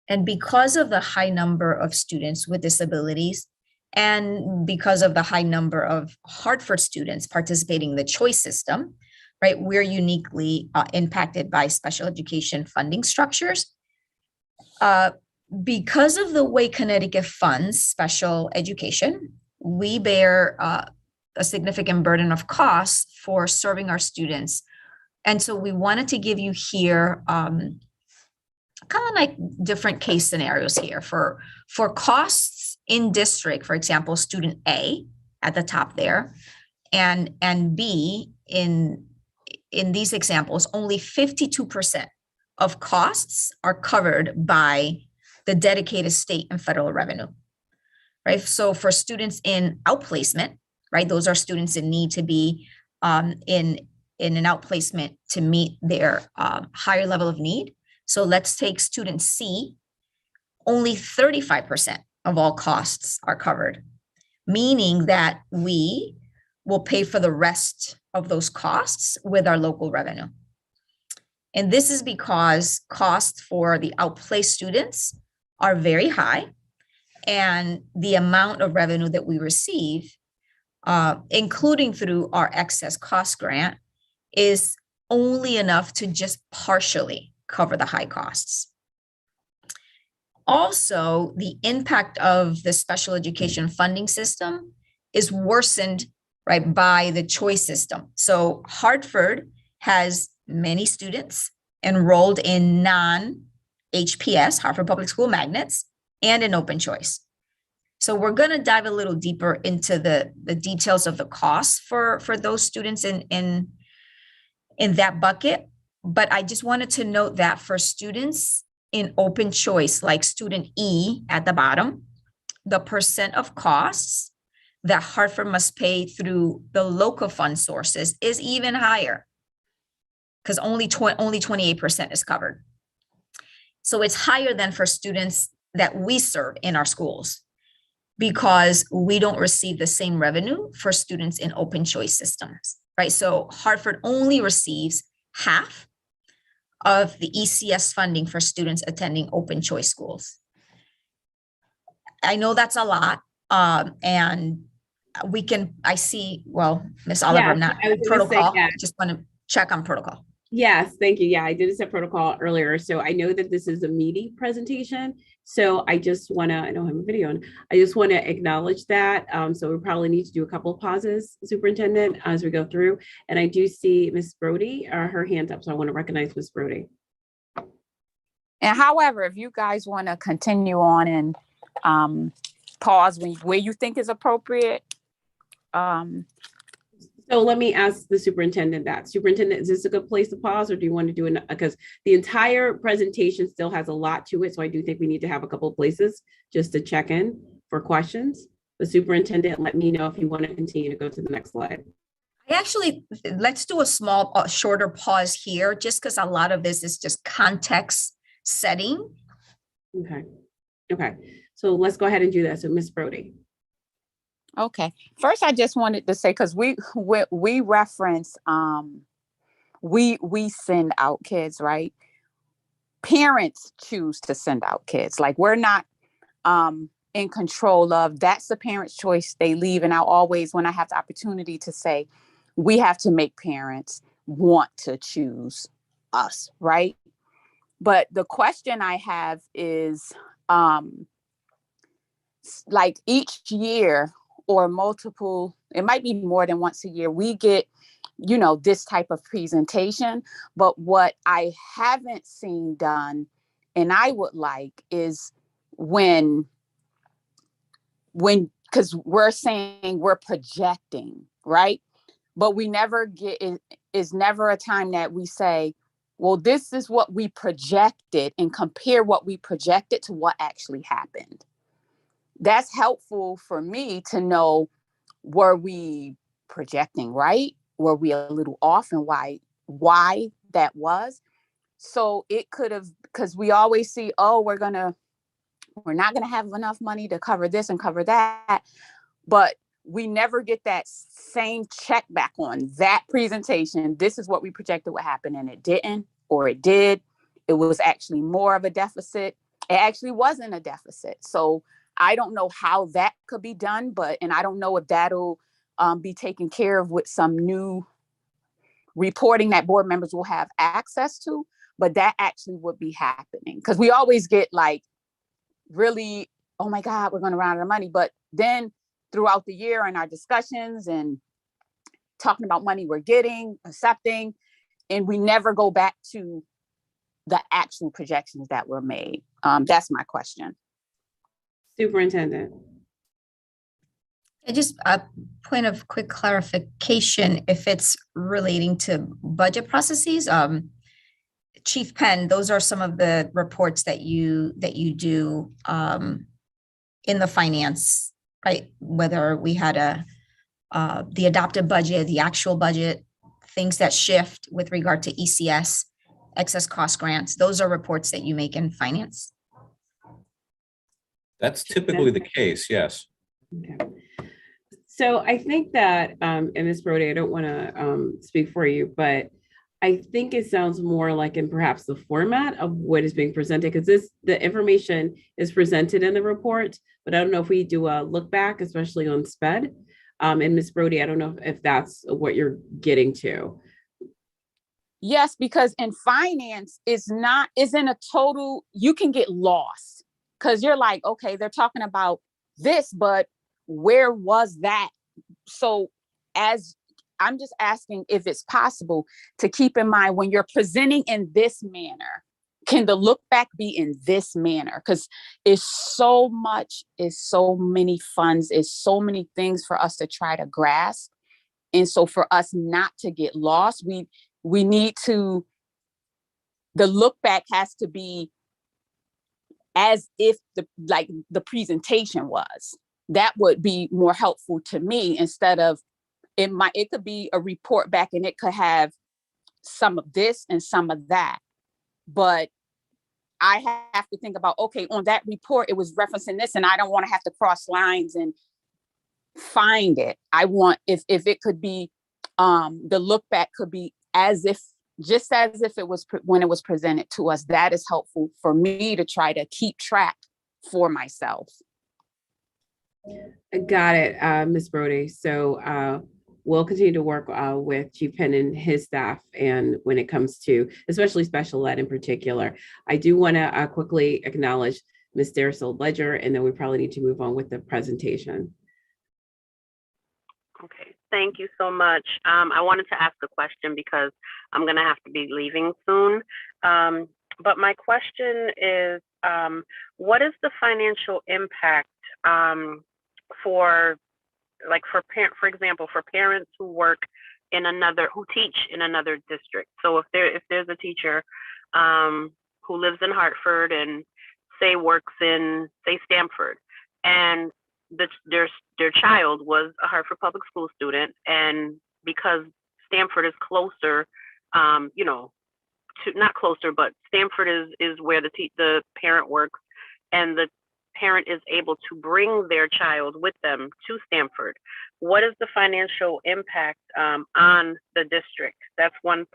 And because of the high number of students with disabilities, and because of the high number of Hartford students participating in the choice system, right, we're uniquely impacted by special education funding structures. Because of the way Connecticut funds special education, we bear a significant burden of costs for serving our students. And so we wanted to give you here kind of like different case scenarios here for costs in district, for example, student A at the top there, and B in these examples, only 52% of costs are covered by the dedicated state and federal revenue, right? So for students in outplacement, right, those are students in need to be in an outplacement to meet their higher level of need. So let's take student C, only 35% of all costs are covered, meaning that we will pay for the rest of those costs with our local revenue. And this is because costs for the outplaced students are very high, and the amount of revenue that we receive, including through our excess cost grant, is only enough to just partially cover the high costs. Also, the impact of the special education funding system is worsened, right, by the choice system. So Hartford has many students enrolled in non-HPS, Hartford Public School Magnets, and in open choice. So we're going to dive a little deeper into the details of the costs for those students in that bucket. But I just wanted to note that for students in open choice, like student E at the bottom, the percent of costs that Hartford must pay through the local fund sources is even higher, because only 28% is covered. So it's higher than for students that we serve in our schools, because we don't receive the same revenue for students in open choice systems, right? So Hartford only receives half of the ECS funding for students attending open choice schools. I know that's a lot, and I see, well, Ms. Oliver, Yes, I'm not I was gonna say, protocol, yeah. just want to check on protocol. Yes, thank you. Yeah, I did a set protocol earlier. So I know that this is a meaty presentation. So I just want to, I don't have a video on, I just want to acknowledge that. So we probably need to do a couple of pauses, Superintendent, as we go through. And I do see Ms. Brody, her hand up. So I want to recognize Ms. Brody. And however, if you guys want to continue on and pause where you think is appropriate. So let me ask the superintendent that. Superintendent, is this a good place to pause, or do you want to do it? Because the entire presentation still has a lot to it. So I do think we need to have a couple of places just to check in for questions. The superintendent, let me know if you want to continue to go to the next slide. Let's do a shorter pause here, just because a lot of this is just context setting. Okay. So let's go ahead and do that. So Ms. Brody. Okay. First, I just wanted to say, because we reference, we send out kids, right? Parents choose to send out kids. Like, we're not in control of, that's the parent's choice. They leave. And I always, when I have the opportunity to say, we have to make parents want to choose us, right? But the question I have is, like, each year, or multiple, it might be more than once a year, we get, this type of presentation. But what I haven't seen done, and I would like, is when, because we're saying we're projecting, right? But we never get, it is never a time that we say, well, this is what we projected, and compare what we projected to what actually happened. That's helpful for me to know, were we projecting right? Were we a little off, and why that was? So it could have, because we always see, oh, we're not gonna have enough money to cover this and cover that. But we never get that same check back on that presentation. This is what we projected would happen, and it didn't, or it did. It was actually more of a deficit. It actually wasn't a deficit. So I don't know how that could be done, and I don't know if that'll be taken care of with some new reporting that board members will have access to. but that actually would be happening. Because we always get like really, oh my God, we're going to run out of money. But then throughout the year in our discussions and talking about money we're getting, accepting, and we never go back to the actual projections that were made. That's my question. Superintendent. Just a point of quick clarification, if it's relating to budget processes, Chief Penn, those are some of the reports that you do in the finance, right? Whether we had the adopted budget, the actual budget, things that shift with regard to ECS, excess cost grants, those are reports that you make in finance. That's typically the case, yes. Okay. So I think that, and Ms. Brody, I don't want to speak for you, but I think it sounds more like in perhaps the format of what is being presented, because the information is presented in the report, but I don't know if we do a look back, especially on SPED. And Ms. Brody, I don't know if that's what you're getting to. Yes, because in finance isn't a total, you can get lost because you're like, okay, they're talking about this, but where was that? So as I'm just asking if it's possible to keep in mind when you're presenting in this manner, can the look back be in this manner? Because it's so much, it's so many funds, it's so many things for us to try to grasp. And so for us not to get lost, we need to, the look back has to be as if the presentation was. That would be more helpful to me instead of, it could be a report back and it could have some of this and some of that. But I have to think about, okay, on that report, it was referencing this, and I don't want to have to cross lines and find it. I want, if it could be, the look back could be just as if it was when it was presented to us. That is helpful for me to try to keep track for myself. Got it, Ms. Brody. So we'll continue to work with Chief Penn and his staff, and when it comes to especially special ed in particular. I do want to quickly acknowledge Ms. Darisol Ledger, and then we probably need to move on with the presentation. Okay, thank you so much. I wanted to ask a question because I'm going to have to be leaving soon. But my question is, what is the financial impact for example, for parents who teach in another district? So if there's a teacher who lives in Hartford and works in Stamford, and their child was a Hartford Public School student, and because Stamford is closer, not closer, but Stamford is where the parent works, and the parent is able to bring their child with them to Stamford. What is the financial impact on the district? That's one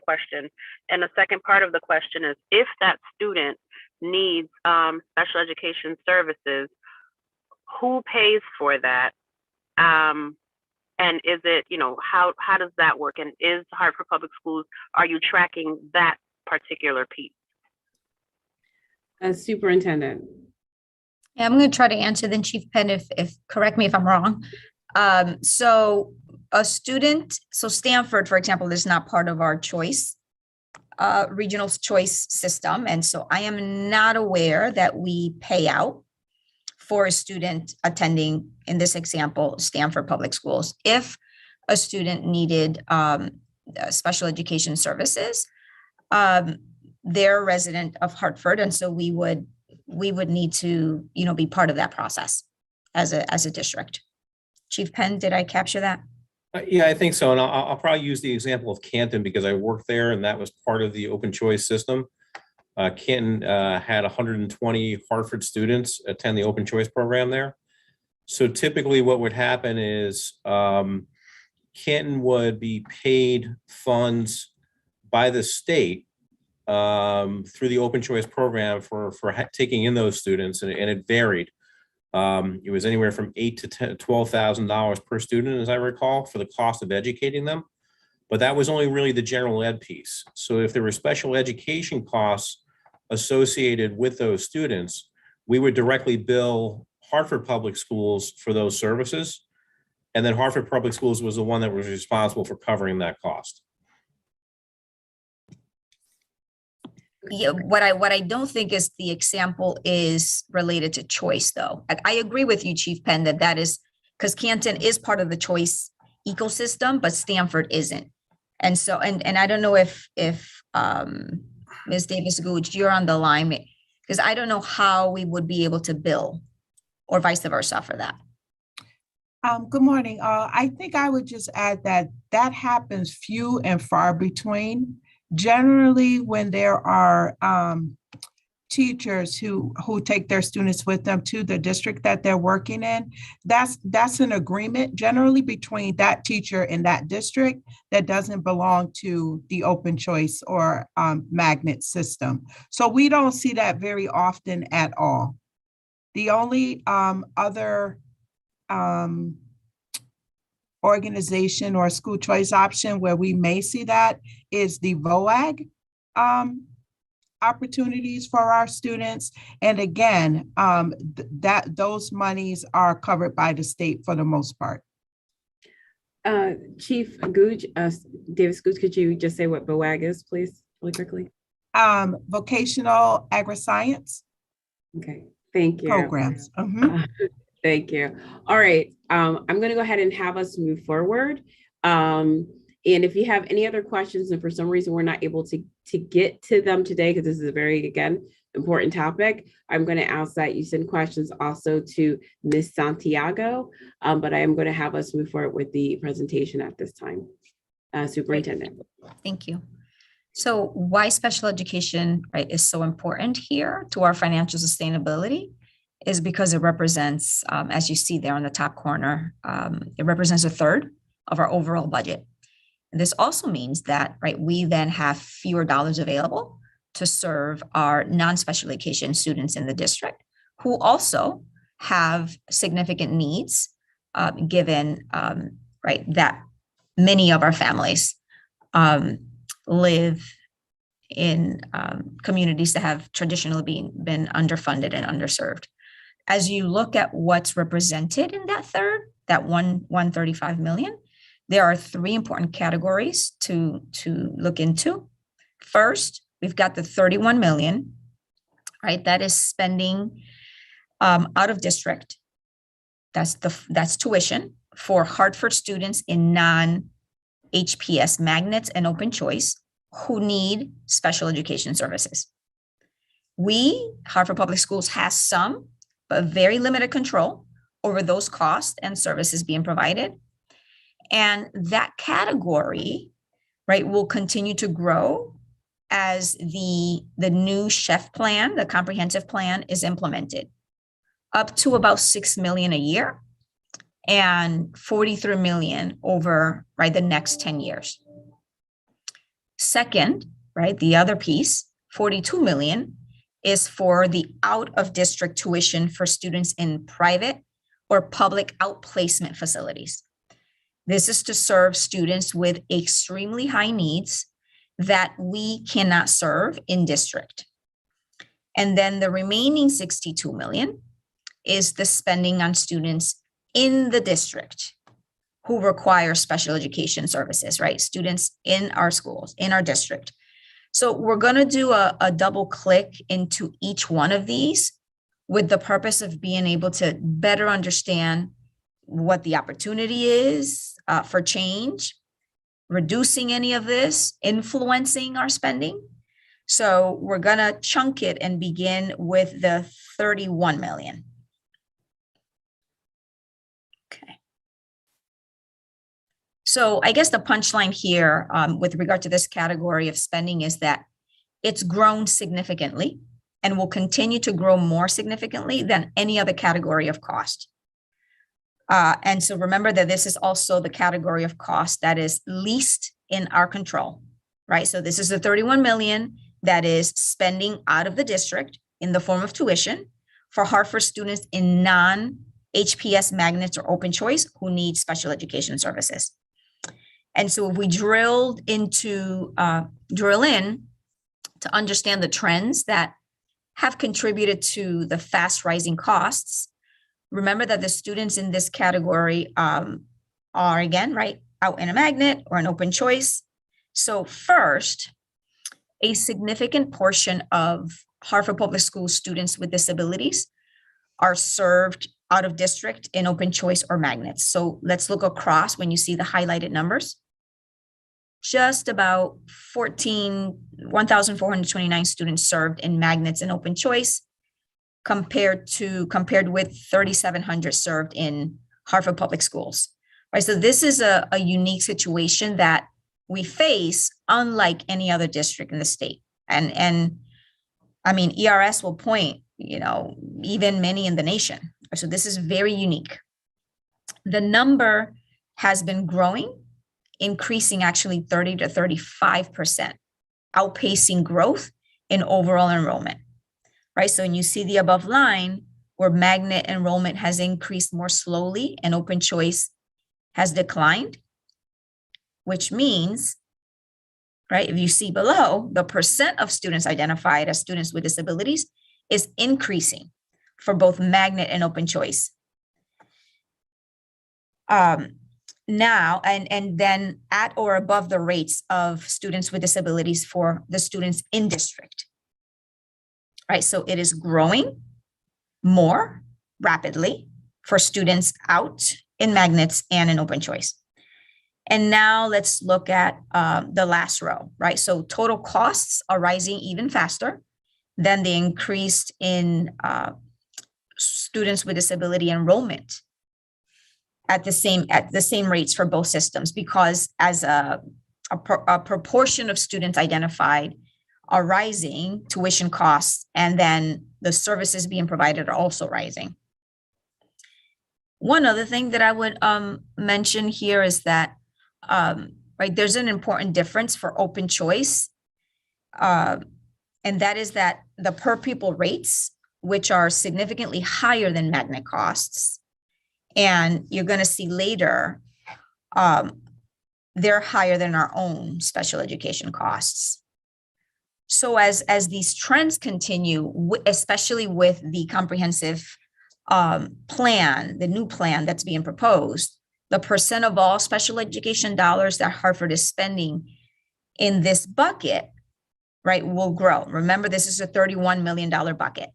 question. And the second part of the question is, if that student needs special education services, who pays for that? And is it, how does that work? And is Hartford Public Schools, are you tracking that particular piece? Superintendent. Yeah, I'm going to try to answer then, Chief Penn, if correct me if I'm wrong. So a student, Stanford, for example, is not part of our choice, regional choice system. And so I am not aware that we pay out for a student attending, in this example, Stanford Public Schools. If a student needed special education services, they're a resident of Hartford. And so we would need to, be part of that process as a district. Chief Penn, did I capture that? Yeah, I think so. And I'll probably use the example of Canton because I worked there and that was part of the open choice system. Canton had 120 Hartford students attend the open choice program there. So typically what would happen is Canton would be paid funds by the state through the open choice program for taking in those students, and it varied. It was anywhere from $8,000 to $12,000 per student, as I recall, for the cost of educating them. but that was only really the general ed piece. So if there were special education costs associated with those students, we would directly bill Hartford Public Schools for those services. And then Hartford Public Schools was the one that was responsible for covering that cost. Yeah, what I don't think is the example is related to choice, though. I agree with you, Chief Penn, that is because Canton is part of the choice ecosystem, but Stanford isn't. And so, and I don't know if Ms. Davis-Gooch, you're on the line, because I don't know how we would be able to bill or vice versa for that. Good morning. I think I would just add that happens few and far between. Generally, when there are teachers who take their students with them to the district that they're working in, that's an agreement generally between that teacher and that district that doesn't belong to the open choice or magnet system. So we don't see that very often at all. The only other organization or school choice option where we may see that is the VOAG opportunities for our students. And again, those monies are covered by the state for the most part. Chief Gooch, Davis-Gooch, could you just say what VOAG is, please, really quickly? Vocational agri-science. Okay, thank you. Programs. Thank you. All right, I'm going to go ahead and have us move forward. And if you have any other questions and for some reason we're not able to get to them today, because this is a very, again, important topic, I'm going to ask that you send questions also to Ms. Santiago, but I am going to have us move forward with the presentation at this time. Superintendent. Thank you. So why special education, right, is so important here to our financial sustainability is because it represents, as you see there on the top corner, it represents a third of our overall budget. And this also means that, right, we then have fewer dollars available to serve our non-special education students in the district who also have significant needs, given, right, that many of our families live in communities that have traditionally been underfunded and underserved. As you look at what's represented in that third, that 135 million, there are three important categories to look into. First, we've got the 31 million, right? That is spending out of district. That's tuition for Hartford students in non-HPS magnets and open choice who need special education services. We, Hartford Public Schools, has some, but very limited control over those costs and services being provided. And that category, right, will continue to grow as the new SCHEF plan, the comprehensive plan, is implemented, up to about 6 million a year and 43 million over, right, the next 10 years. Second, right, the other piece, 42 million, is for the out-of-district tuition for students in private or public outplacement facilities. This is to serve students with extremely high needs that we cannot serve in district. And then the remaining 62 million is the spending on students in the district who require special education services, right? Students in our schools, in our district. So we're going to do a double click into each one of these with the purpose of being able to better understand what the opportunity is for change, reducing any of this, influencing our spending. So we're going to chunk it and begin with the 31 million. Okay. So I guess the punchline here with regard to this category of spending is that it's grown significantly and will continue to grow more significantly than any other category of cost. And so remember that this is also the category of cost that is least in our control, right? So this is the 31 million that is spending out of the district in the form of tuition for Hartford students in non-HPS magnets or open choice who need special education services. And so if we drill in to understand the trends that have contributed to the fast rising costs, remember that the students in this category are again, right, out in a magnet or an open choice. So first, a significant portion of Hartford Public Schools students with disabilities are served out of district in open choice or magnets. So let's look across when you see the highlighted numbers. Just about 1,429 students served in magnets and open choice compared with 3,700 served in Hartford Public Schools. Right, so this is a unique situation that we face unlike any other district in the state. And I mean, ERS will point, even many in the nation. So this is very unique. The number has been growing, increasing actually 30 to 35%, outpacing growth in overall enrollment, right? So when you see the above line where magnet enrollment has increased more slowly and open choice has declined, which means, right, if you see below, the percent of students identified as students with disabilities is increasing for both magnet and open choice. Now, and then at or above the rates of students with disabilities for the students in district, right? So it is growing more rapidly for students out in magnets and in open choice. And now let's look at the last row, right? So total costs are rising even faster than the increase in students with disability enrollment at the same rates for both systems, because as a proportion of students identified are rising, tuition costs and then the services being provided are also rising. One other thing that I would mention here is that right, there's an important difference for open choice, and that is that the per pupil rates, which are significantly higher than magnet costs, and you're going to see later, they're higher than our own special education costs. So as these trends continue, especially with the comprehensive plan, the new plan that's being proposed, the percent of all special education dollars that Hartford is spending in this bucket, right, will grow. Remember, this is a $31 million bucket.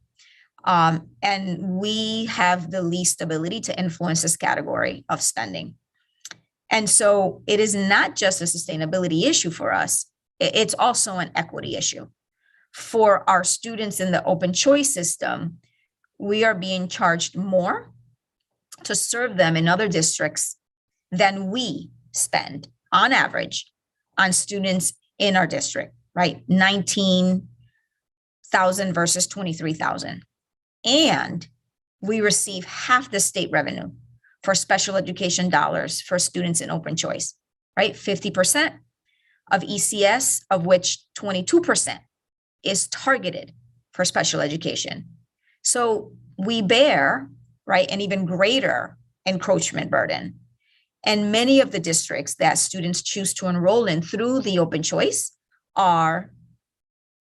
And we have the least ability to influence this category of spending. And so it is not just a sustainability issue for us, it's also an equity issue. For our students in the open choice system, we are being charged more to serve them in other districts than we spend on average on students in our district, right? 19,000 versus 23,000. And we receive half the state revenue for special education dollars for students in open choice, right? 50% of ECS, of which 22% is targeted for special education. So we bear, right, an even greater encroachment burden. And many of the districts that students choose to enroll in through the open choice are,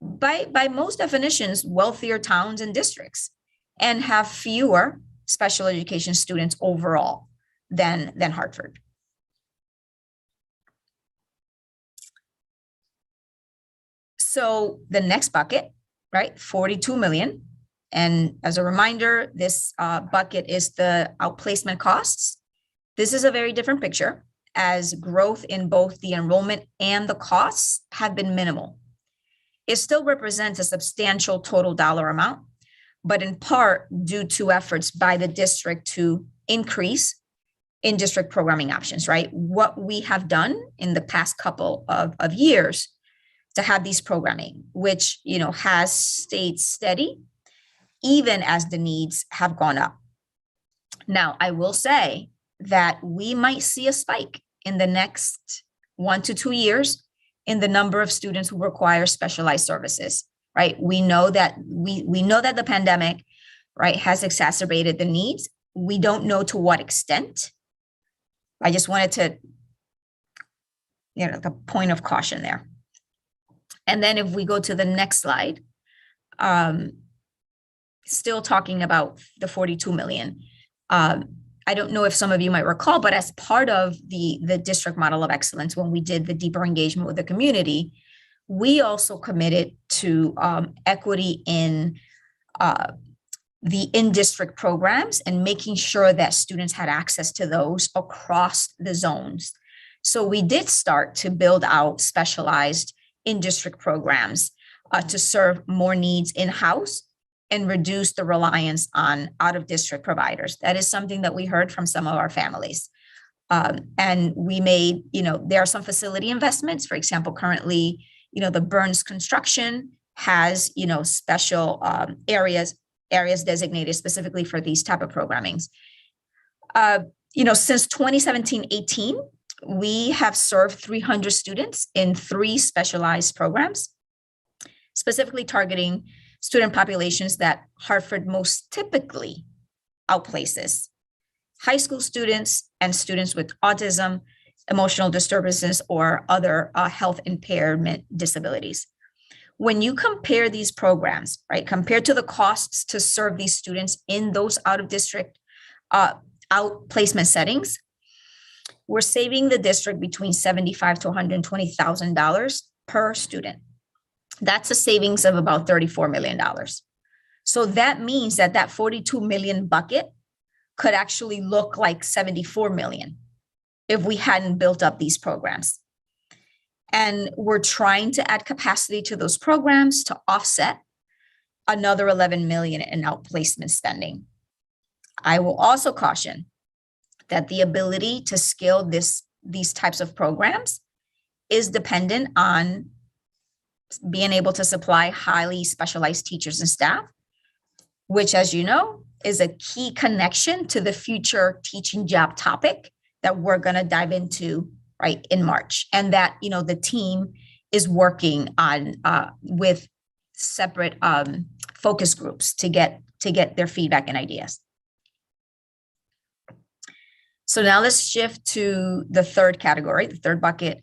by most definitions, wealthier towns and districts, and have fewer special education students overall than Hartford. So the next bucket, right, 42 million. And as a reminder, this bucket is the outplacement costs. This is a very different picture, as growth in both the enrollment and the costs have been minimal. It still represents a substantial total dollar amount, but in part due to efforts by the district to increase in-district programming options, right? What we have done in the past couple of years to have these programming, which, has stayed steady, even as the needs have gone up. Now, I will say that we might see a spike in the next 1 to 2 years in the number of students who require specialized services, right? We know that the pandemic, right, has exacerbated the needs. We don't know to what extent. I just wanted to the point of caution there. And then if we go to the next slide, still talking about the 42 million. I don't know if some of you might recall, but as part of the district model of excellence, when we did the deeper engagement with the community, we also committed to equity in the in-district programs and making sure that students had access to those across the zones. So we did start to build out specialized in-district programs to serve more needs in-house and reduce the reliance on out-of-district providers. That is something that we heard from some of our families. And we made, there are some facility investments. For example, currently, the Burns construction has, special areas designated specifically for these type of programmings. Since 2017-18, we have served 300 students in 3 specialized programs, specifically targeting student populations that Hartford most typically outplaces: high school students and students with autism, emotional disturbances, or other health impairment disabilities. When you compare these programs, right, compared to the costs to serve these students in those out-of-district outplacement settings, we're saving the district between $75,000 to $120,000 per student. That's a savings of about $34 million. So that means that 42 million bucket could actually look like 74 million if we hadn't built up these programs. And we're trying to add capacity to those programs to offset another 11 million in outplacement spending. I will also caution that the ability to scale these types of programs is dependent on being able to supply highly specialized teachers and staff, which, as you know, is a key connection to the future teaching job topic that we're going to dive into right in March. And that, the team is working on with separate focus groups to get their feedback and ideas. So now let's shift to the third category, the third bucket,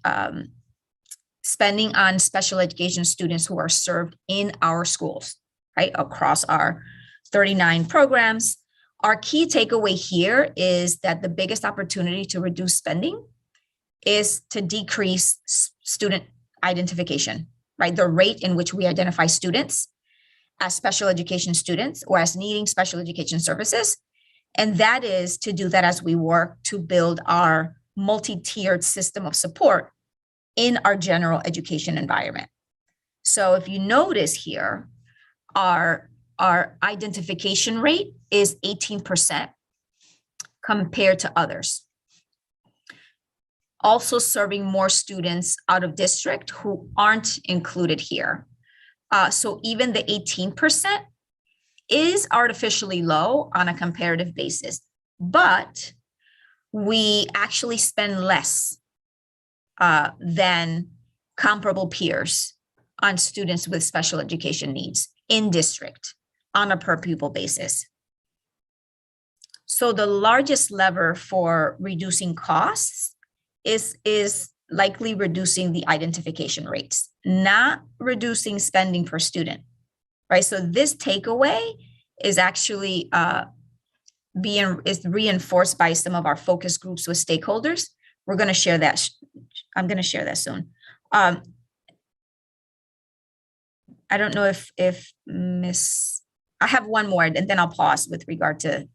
spending on special education students who are served in our schools, right, across our 39 programs. Our key takeaway here is that the biggest opportunity to reduce spending is to decrease student identification, right? The rate in which we identify students as special education students or as needing special education services. And that is to do that as we work to build our multi-tiered system of support in our general education environment. So if you notice here, our identification rate is 18% compared to others. Also serving more students out of district who aren't included here. So even the 18% is artificially low on a comparative basis, but we actually spend less than comparable peers on students with special education needs in district on a per pupil basis. So the largest lever for reducing costs is likely reducing the identification rates, not reducing spending per student, right? So this takeaway is actually is reinforced by some of our focus groups with stakeholders. We're going to share that. I'm going to share that soon. I don't know if Miss, I have one more and then I'll pause with regard to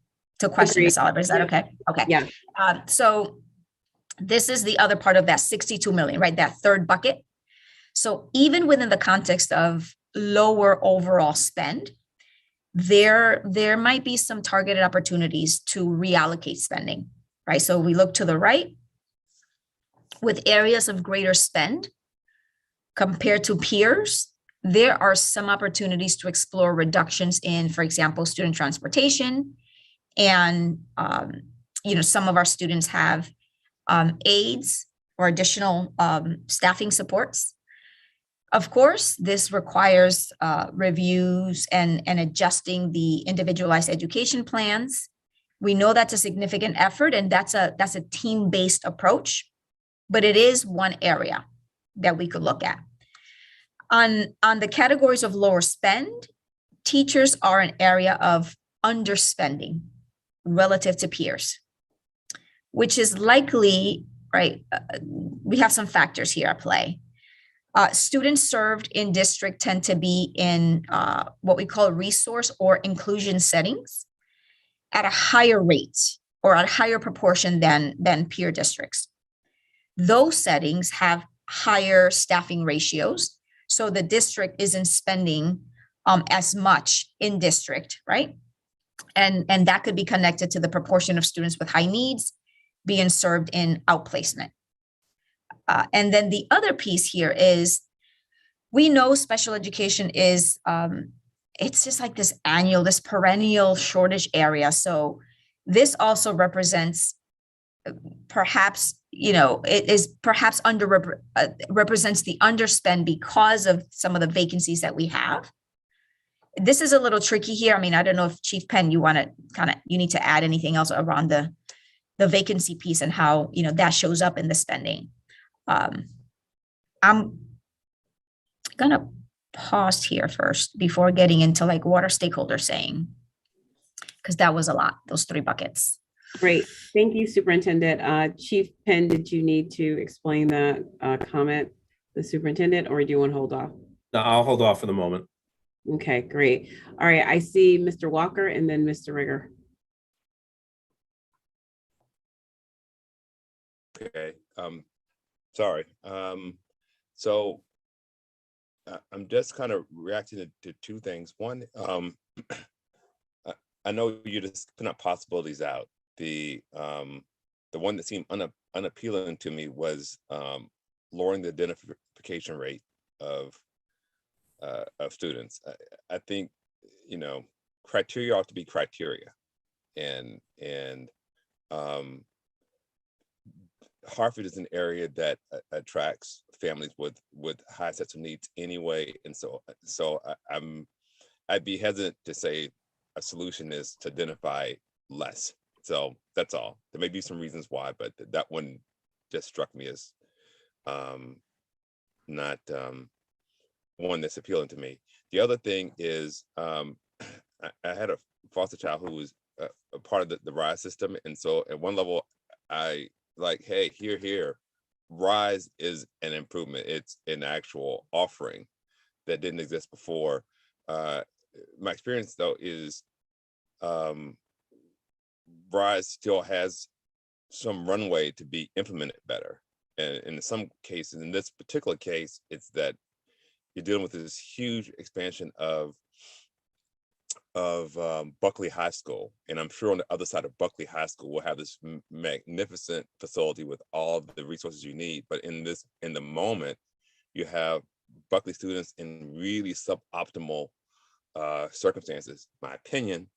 question, Ms. Oliver. Is that okay? Okay. Yeah. So this is the other part of that 62 million, right? That third bucket. So even within the context of lower overall spend, there might be some targeted opportunities to reallocate spending, right? So we look to the right with areas of greater spend compared to peers. There are some opportunities to explore reductions in, for example, student transportation. And, some of our students have aides or additional staffing supports. Of course, this requires reviews and adjusting the individualized education plans. We know that's a significant effort and that's a team-based approach. but it is one area that we could look at. On the categories of lower spend, teachers are an area of underspending relative to peers, which is likely, right? We have some factors here at play. Students served in district tend to be in what we call resource or inclusion settings at a higher rate or at a higher proportion than peer districts. Those settings have higher staffing ratios, so the district isn't spending as much in district, right? And that could be connected to the proportion of students with high needs being served in outplacement. And then the other piece here is, we know special education is, it's just like this perennial shortage area. So this also represents perhaps, it is perhaps represents the underspend because of some of the vacancies that we have. This is a little tricky here. I mean, I don't know if Chief Penn, you want to you need to add anything else around the vacancy piece and how, that shows up in the spending. I'm gonna pause here first before getting into like what are stakeholders saying, because that was a lot, those 3 buckets. Great. Thank you, Superintendent. Chief Penn, did you need to explain the comment, the superintendent, or do you want to hold off? No, I'll hold off for the moment. Okay, great. All right, I see Mr. Walker and then Mr. Rigger. Okay, sorry. So I'm just kind of reacting to 2 things. One, I know you just put up possibilities out. The one that seemed unappealing to me was lowering the identification rate of students. I think, criteria ought to be criteria, and Hartford is an area that attracts families with high sets of needs anyway, and so I'd be hesitant to say a solution is to identify less. So that's all. There may be some reasons why, but that one just struck me as not one that's appealing to me. The other thing is I had a foster child who was a part of the RISE system, and so at one level I like, hey, here, RISE is an improvement. It's an actual offering that didn't exist before. My experience though is RISE still has some runway to be implemented better. And in some cases, in this particular case, it's that you're dealing with this huge expansion of Buckley High School. And I'm sure on the other side of Buckley High School, we'll have this magnificent facility with all the resources you need. But in the moment, you have Buckley students in really suboptimal circumstances, my opinion.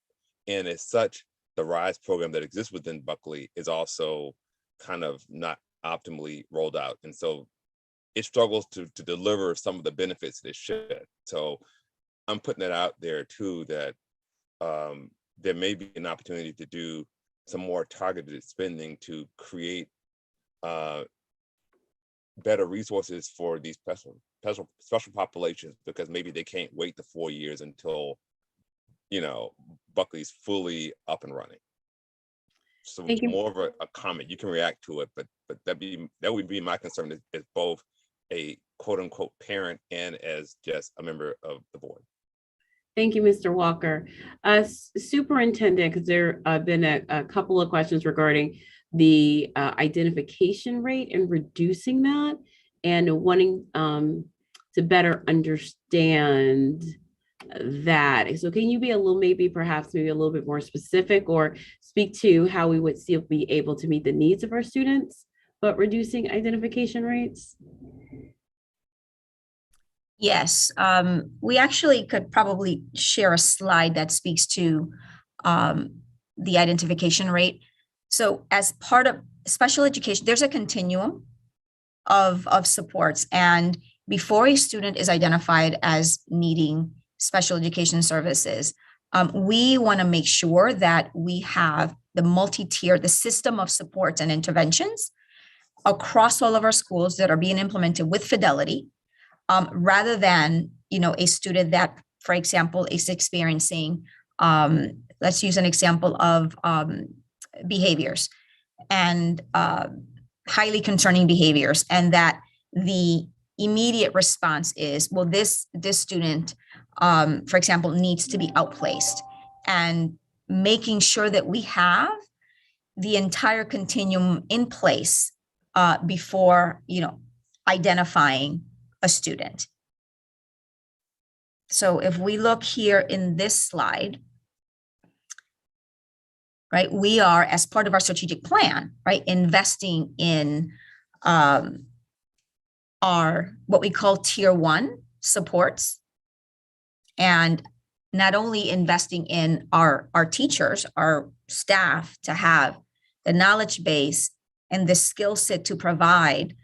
And as such, the RISE program that exists within Buckley is also kind of not optimally rolled out. And so it struggles to deliver some of the benefits that it should. So I'm putting it out there too, that there may be an opportunity to do some more targeted spending to create better resources for these special populations, because maybe they can't wait the 4 years until, Buckley's fully up and running. So it's more of a comment. You can react to it, but that would be my concern as both a quote unquote parent and as just a member of the board. Thank you, Mr. Walker. Superintendent, because there have been a couple of questions regarding the identification rate and reducing that, and wanting to better understand that. So can you be maybe a little bit more specific, or speak to how we would still be able to meet the needs of our students, but reducing identification rates? Yes, we actually could probably share a slide that speaks to the identification rate. So as part of special education, there's a continuum of supports. And before a student is identified as needing special education services, we want to make sure that we have the multi-tier, the system of supports and interventions across all of our schools that are being implemented with Fidelity, rather than, a student that, for example, is experiencing, let's use an example of behaviors and highly concerning behaviors, and that the immediate response is, well, this student, for example, needs to be outplaced, and making sure that we have the entire continuum in place before, identifying a student. So if we look here in this slide, right, we are, as part of our strategic plan, right, investing in our, what we call tier 1 supports, and not only investing in our teachers, our staff, to have the knowledge base and the skill set to provide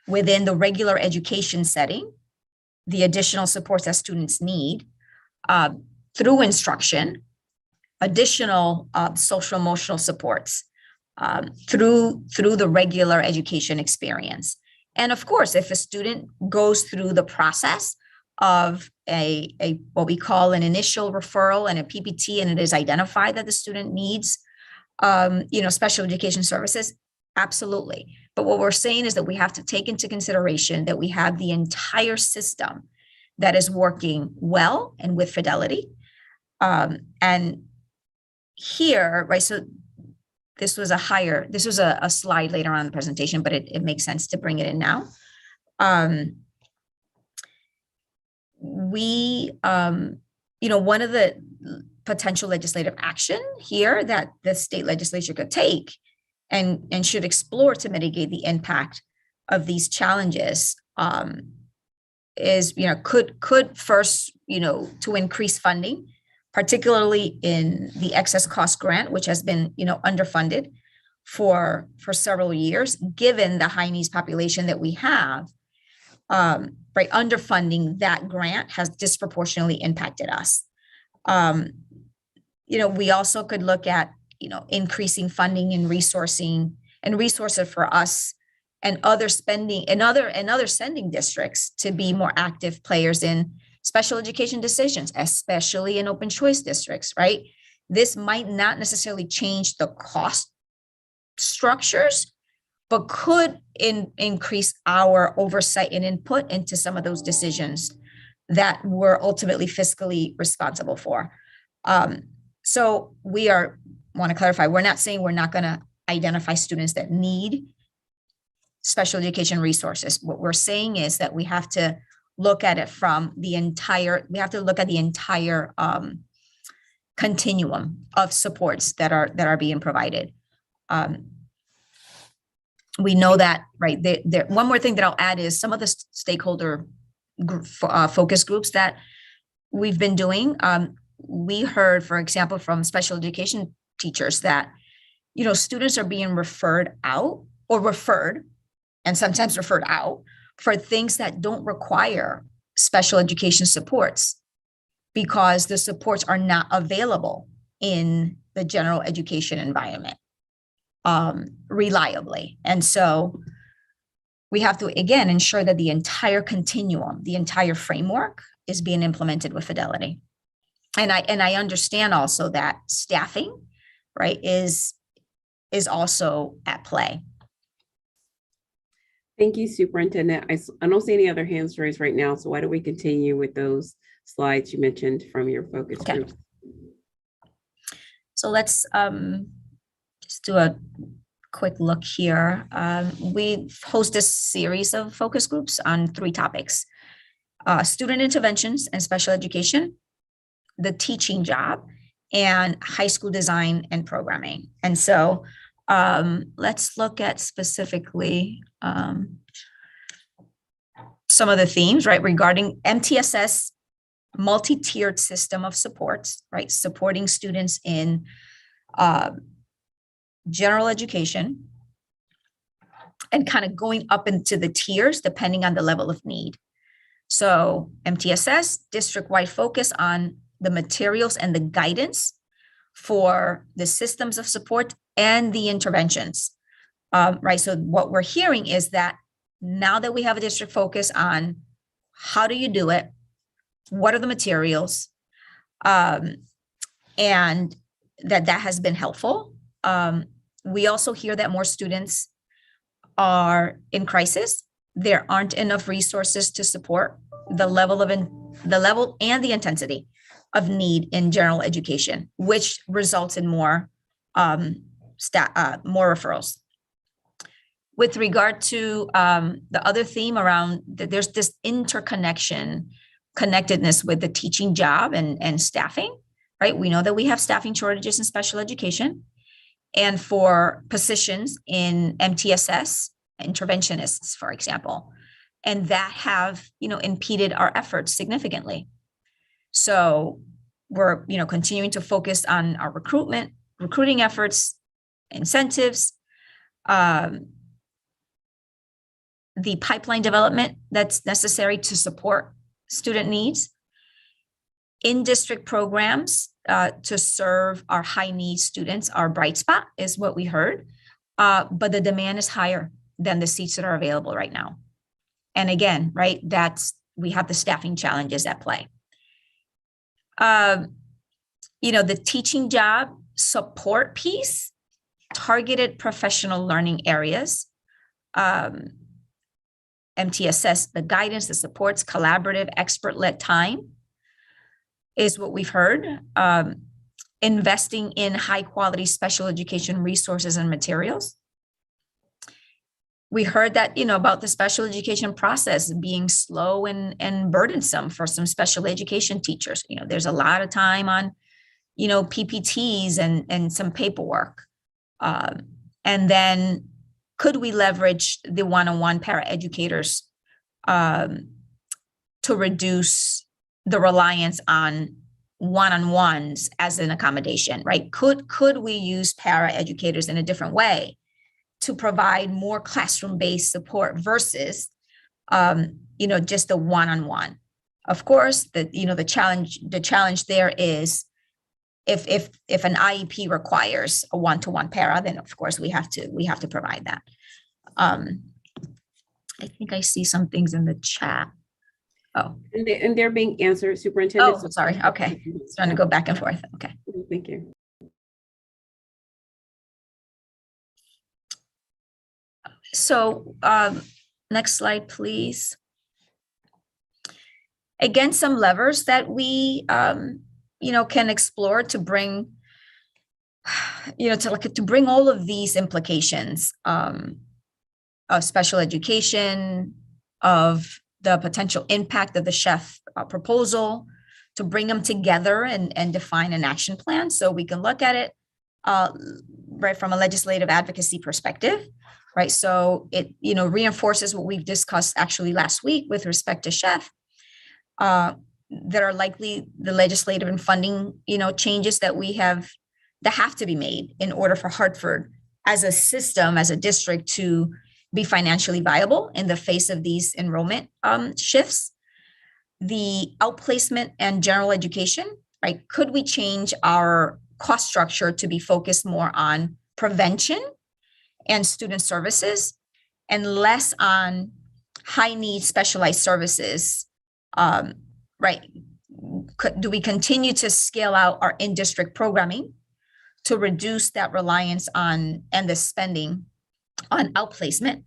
within the regular education setting the additional supports that students need through instruction, additional social emotional supports through the regular education experience. And of course, if a student goes through the process of a what we call an initial referral and a PPT, and it is identified that the student needs special education services, absolutely. But what we're saying is that we have to take into consideration that we have the entire system that is working well and with Fidelity. And here, right, so this was a slide later on in the presentation, but it makes sense to bring it in now. One of the potential legislative action here that the state legislature could take and should explore to mitigate the impact of these challenges is, could first, to increase funding, particularly in the excess cost grant, which has been, underfunded for several years, given the high needs population that we have. Right, underfunding that grant has disproportionately impacted us. We also could look at, increasing funding and resourcing and resources for us and other spending and other sending districts to be more active players in special education decisions, especially in open choice districts, right? This might not necessarily change the cost structures, but could increase our oversight and input into some of those decisions that we're ultimately fiscally responsible for. So want to clarify, we're not saying we're not going to identify students that need special education resources. What we're saying is that we have to look at it from the entire, continuum of supports that are being provided. We know that, right, one more thing that I'll add is some of the stakeholder focus groups that we've been doing. We heard, for example, from special education teachers that, students are being referred out and sometimes referred out for things that don't require special education supports because the supports are not available in the general education environment reliably. And so we have to, again, ensure that the entire continuum, the entire framework is being implemented with Fidelity. And I understand also that staffing, right, is also at play. Thank you, Superintendent. I don't see any other hands raised right now, so why don't we continue with those slides you mentioned from your focus group? So let's just do a quick look here. We host a series of focus groups on 3 topics: student interventions and special education, the teaching job, and high school design and programming. And so let's look at specifically some of the themes, right, regarding MTSS multi-tiered system of supports, right, supporting students in general education and kind of going up into the tiers depending on the level of need. So MTSS, district-wide focus on the materials and the guidance for the systems of support and the interventions. Right, so what we're hearing is that now that we have a district focus on how do you do it, what are the materials, and that has been helpful. We also hear that more students are in crisis. There aren't enough resources to support the level and the intensity of need in general education, which results in more referrals. With regard to the other theme around there's this connectedness with the teaching job and staffing, right? We know that we have staffing shortages in special education and for positions in MTSS, interventionists, for example, and that have, impeded our efforts significantly. So we're, continuing to focus on our recruiting efforts, incentives, the pipeline development that's necessary to support student needs, in-district programs to serve our high-need students. Our bright spot is what we heard, but the demand is higher than the seats that are available right now. And again, right, we have the staffing challenges at play. The teaching job support piece, targeted professional learning areas, MTSS, the guidance, the supports, collaborative, expert-led time is what we've heard. Investing in high-quality special education resources and materials. We heard that, about the special education process being slow and burdensome for some special education teachers. There's a lot of time on, PPTs and some paperwork. And then could we leverage the one-on-one paraeducators to reduce the reliance on one-on-ones as an accommodation, right? Could we use paraeducators in a different way to provide more classroom-based support versus, just the one-on-one? Of course, the challenge there is if an IEP requires a one-to-one para, then of course we have to provide that. I think I see some things in the chat. Oh, and they're being answered, Superintendent. Oh, sorry. Okay, trying to go back and forth. Okay, thank you. So next slide, please. Again, some levers that we can explore to bring, to bring all of these implications of special education, of the potential impact of the SCHEF proposal, to bring them together and define an action plan so we can look at it right from a legislative advocacy perspective, right? So it reinforces what we've discussed actually last week with respect to SCHEF. That are likely the legislative and funding, changes that have to be made in order for Hartford as a system, as a district, to be financially viable in the face of these enrollment shifts. The outplacement and general education, right? Could we change our cost structure to be focused more on prevention and student services and less on high need specialized services? Right. Do we continue to scale out our in-district programming to reduce that reliance on and the spending on outplacement?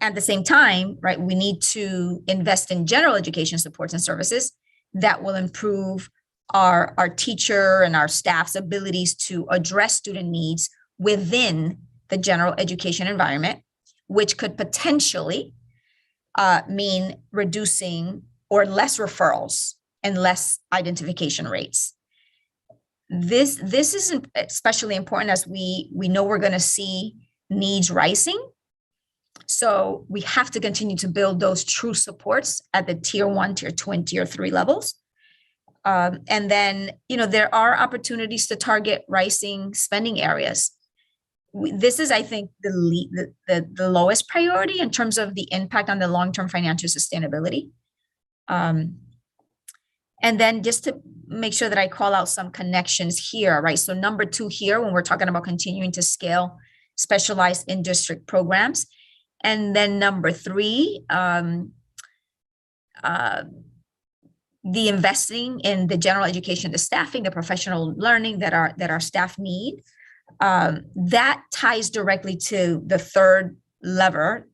At the same time, right, we need to invest in general education supports and services that will improve our teacher and our staff's abilities to address student needs within the general education environment, which could potentially mean reducing or less referrals and less identification rates. This is especially important as we know we're going to see needs rising. So we have to continue to build those true supports at the tier 1, tier 2, and tier 3 levels. And then, there are opportunities to target rising spending areas. This is, I think, the lowest priority in terms of the impact on the long-term financial sustainability. And then just to make sure that I call out some connections here, right? So number 2 here, when we're talking about continuing to scale specialized in district programs. And then number 3, the investing in the general education, the staffing, the professional learning that our staff need. That ties directly to the third lever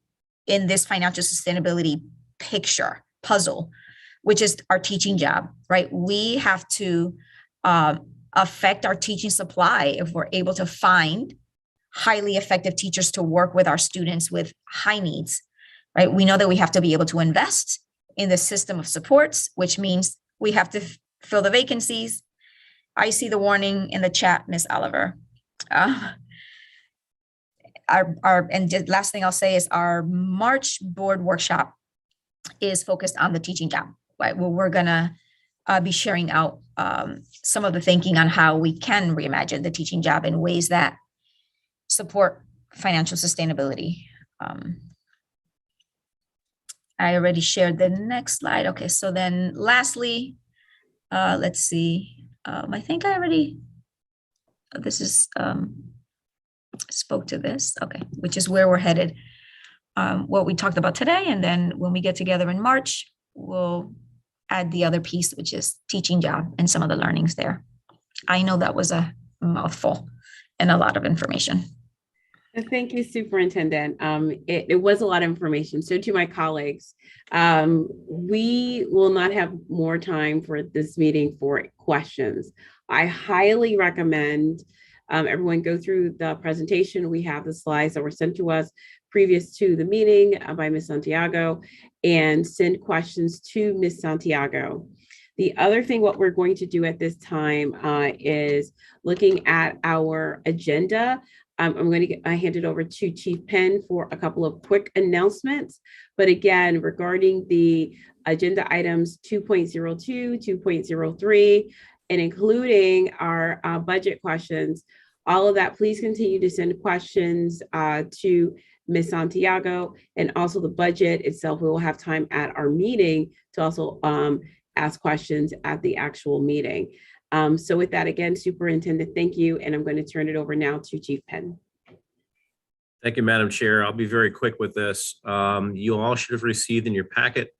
in this financial sustainability puzzle, which is our teaching job, right? We have to affect our teaching supply if we're able to find highly effective teachers to work with our students with high needs, right? We know that we have to be able to invest in the system of supports, which means we have to fill the vacancies. I see the warning in the chat, Ms. Oliver. The last thing I'll say is our March board workshop is focused on the teaching job, right? Well, we're gonna be sharing out some of the thinking on how we can reimagine the teaching job in ways that support financial sustainability. I already shared the next slide. Okay, so then lastly, let's see. I think I already, this is, spoke to this, okay, which is where we're headed. What we talked about today, and then when we get together in March, we'll add the other piece, which is teaching job and some of the learnings there. I know that was a mouthful and a lot of information. Thank you, Superintendent. It was a lot of information. So to my colleagues, we will not have more time for this meeting for questions. I highly recommend everyone go through the presentation. We have the slides that were sent to us previous to the meeting by Ms. Santiago, and send questions to Ms. Santiago. The other thing, what we're going to do at this time is looking at our agenda. I'm going to hand it over to Chief Penn for a couple of quick announcements. But again, regarding the agenda items 2.02, 2.03, and including our budget questions, all of that, please continue to send questions to Ms. Santiago, and also the budget itself. We will have time at our meeting to also ask questions at the actual meeting. So with that, again, Superintendent, thank you. And I'm going to turn it over now to Chief Penn. Thank you, Madam Chair. I'll be very quick with this. You all should have received in your packet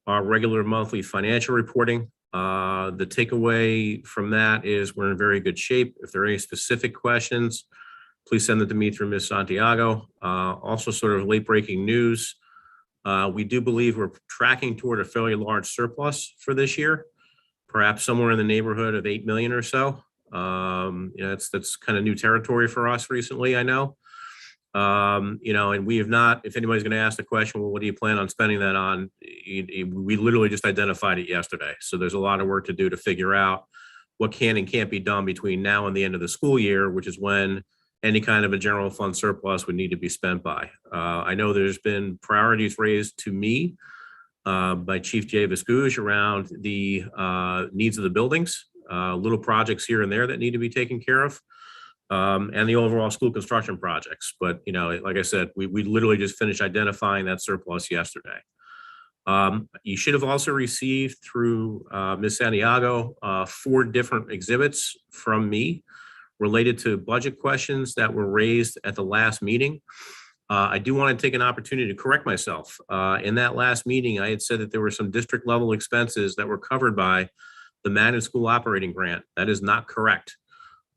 our regular monthly financial reporting. The takeaway from that is we're in very good shape. If there are any specific questions, please send them to me through Ms. Santiago. Also, sort of late breaking news. We do believe we're tracking toward a fairly large surplus for this year, perhaps somewhere in the neighborhood of 8 million or so. That's kind of new territory for us recently, I know. And we have not, if anybody's going to ask the question, well, what do you plan on spending that on? We literally just identified it yesterday. So there's a lot of work to do to figure out what can and can't be done between now and the end of the school year, which is when any kind of a general fund surplus would need to be spent by. I know there's been priorities raised to me by Chief Jay Viscouge around the needs of the buildings, little projects here and there that need to be taken care of, and the overall school construction projects. But, like I said, we literally just finished identifying that surplus yesterday. You should have also received through Ms. Santiago 4 different exhibits from me related to budget questions that were raised at the last meeting. I do want to take an opportunity to correct myself. In that last meeting, I had said that there were some district level expenses that were covered by the managed school operating grant. That is not correct.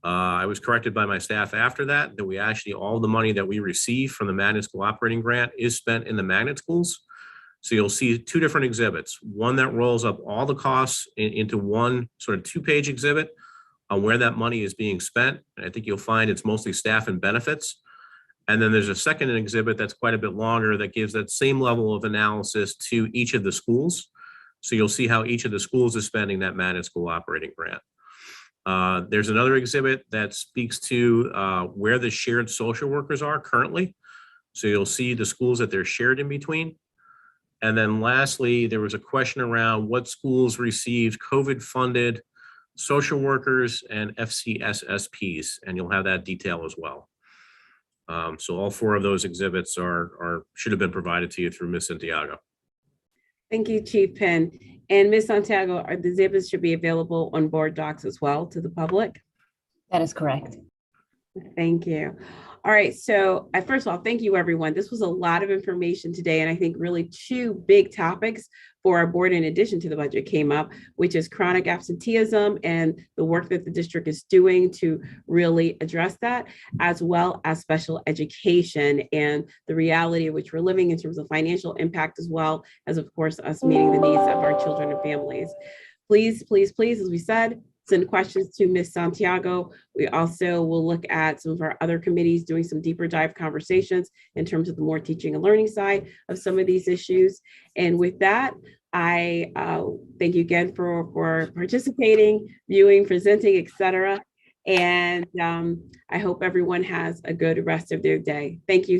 I was corrected by my staff after that we actually, all the money that we receive from the managed school operating grant is spent in the magnet schools. So you'll see 2 different exhibits, one that rolls up all the costs into one sort of 2-page exhibit on where that money is being spent. And I think you'll find it's mostly staff and benefits. And then there's a second exhibit that's quite a bit longer that gives that same level of analysis to each of the schools. So you'll see how each of the schools is spending that managed school operating grant. There's another exhibit that speaks to where the shared social workers are currently. So you'll see the schools that they're shared in between. And then lastly, there was a question around what schools received COVID-funded social workers and FCSSPs, and you'll have that detail as well. So all 4 of those exhibits should have been provided to you through Ms. Santiago. Thank you, Chief Penn. And Ms. Santiago, the exhibits should be available on board docs as well to the public? That is correct. Thank you. All right, so first of all, thank you, everyone. This was a lot of information today, and I think really two big topics for our board in addition to the budget came up, which is chronic absenteeism and the work that the district is doing to really address that, as well as special education and the reality of which we're living in terms of financial impact, as well as, of course, us meeting the needs of our children and families. Please, please, please, as we said, send questions to Ms. Santiago. We also will look at some of our other committees doing some deeper dive conversations in terms of the more teaching and learning side of some of these issues. And with that, I thank you again for participating, viewing, presenting, etc. And I hope everyone has a good rest of their day. Thank you.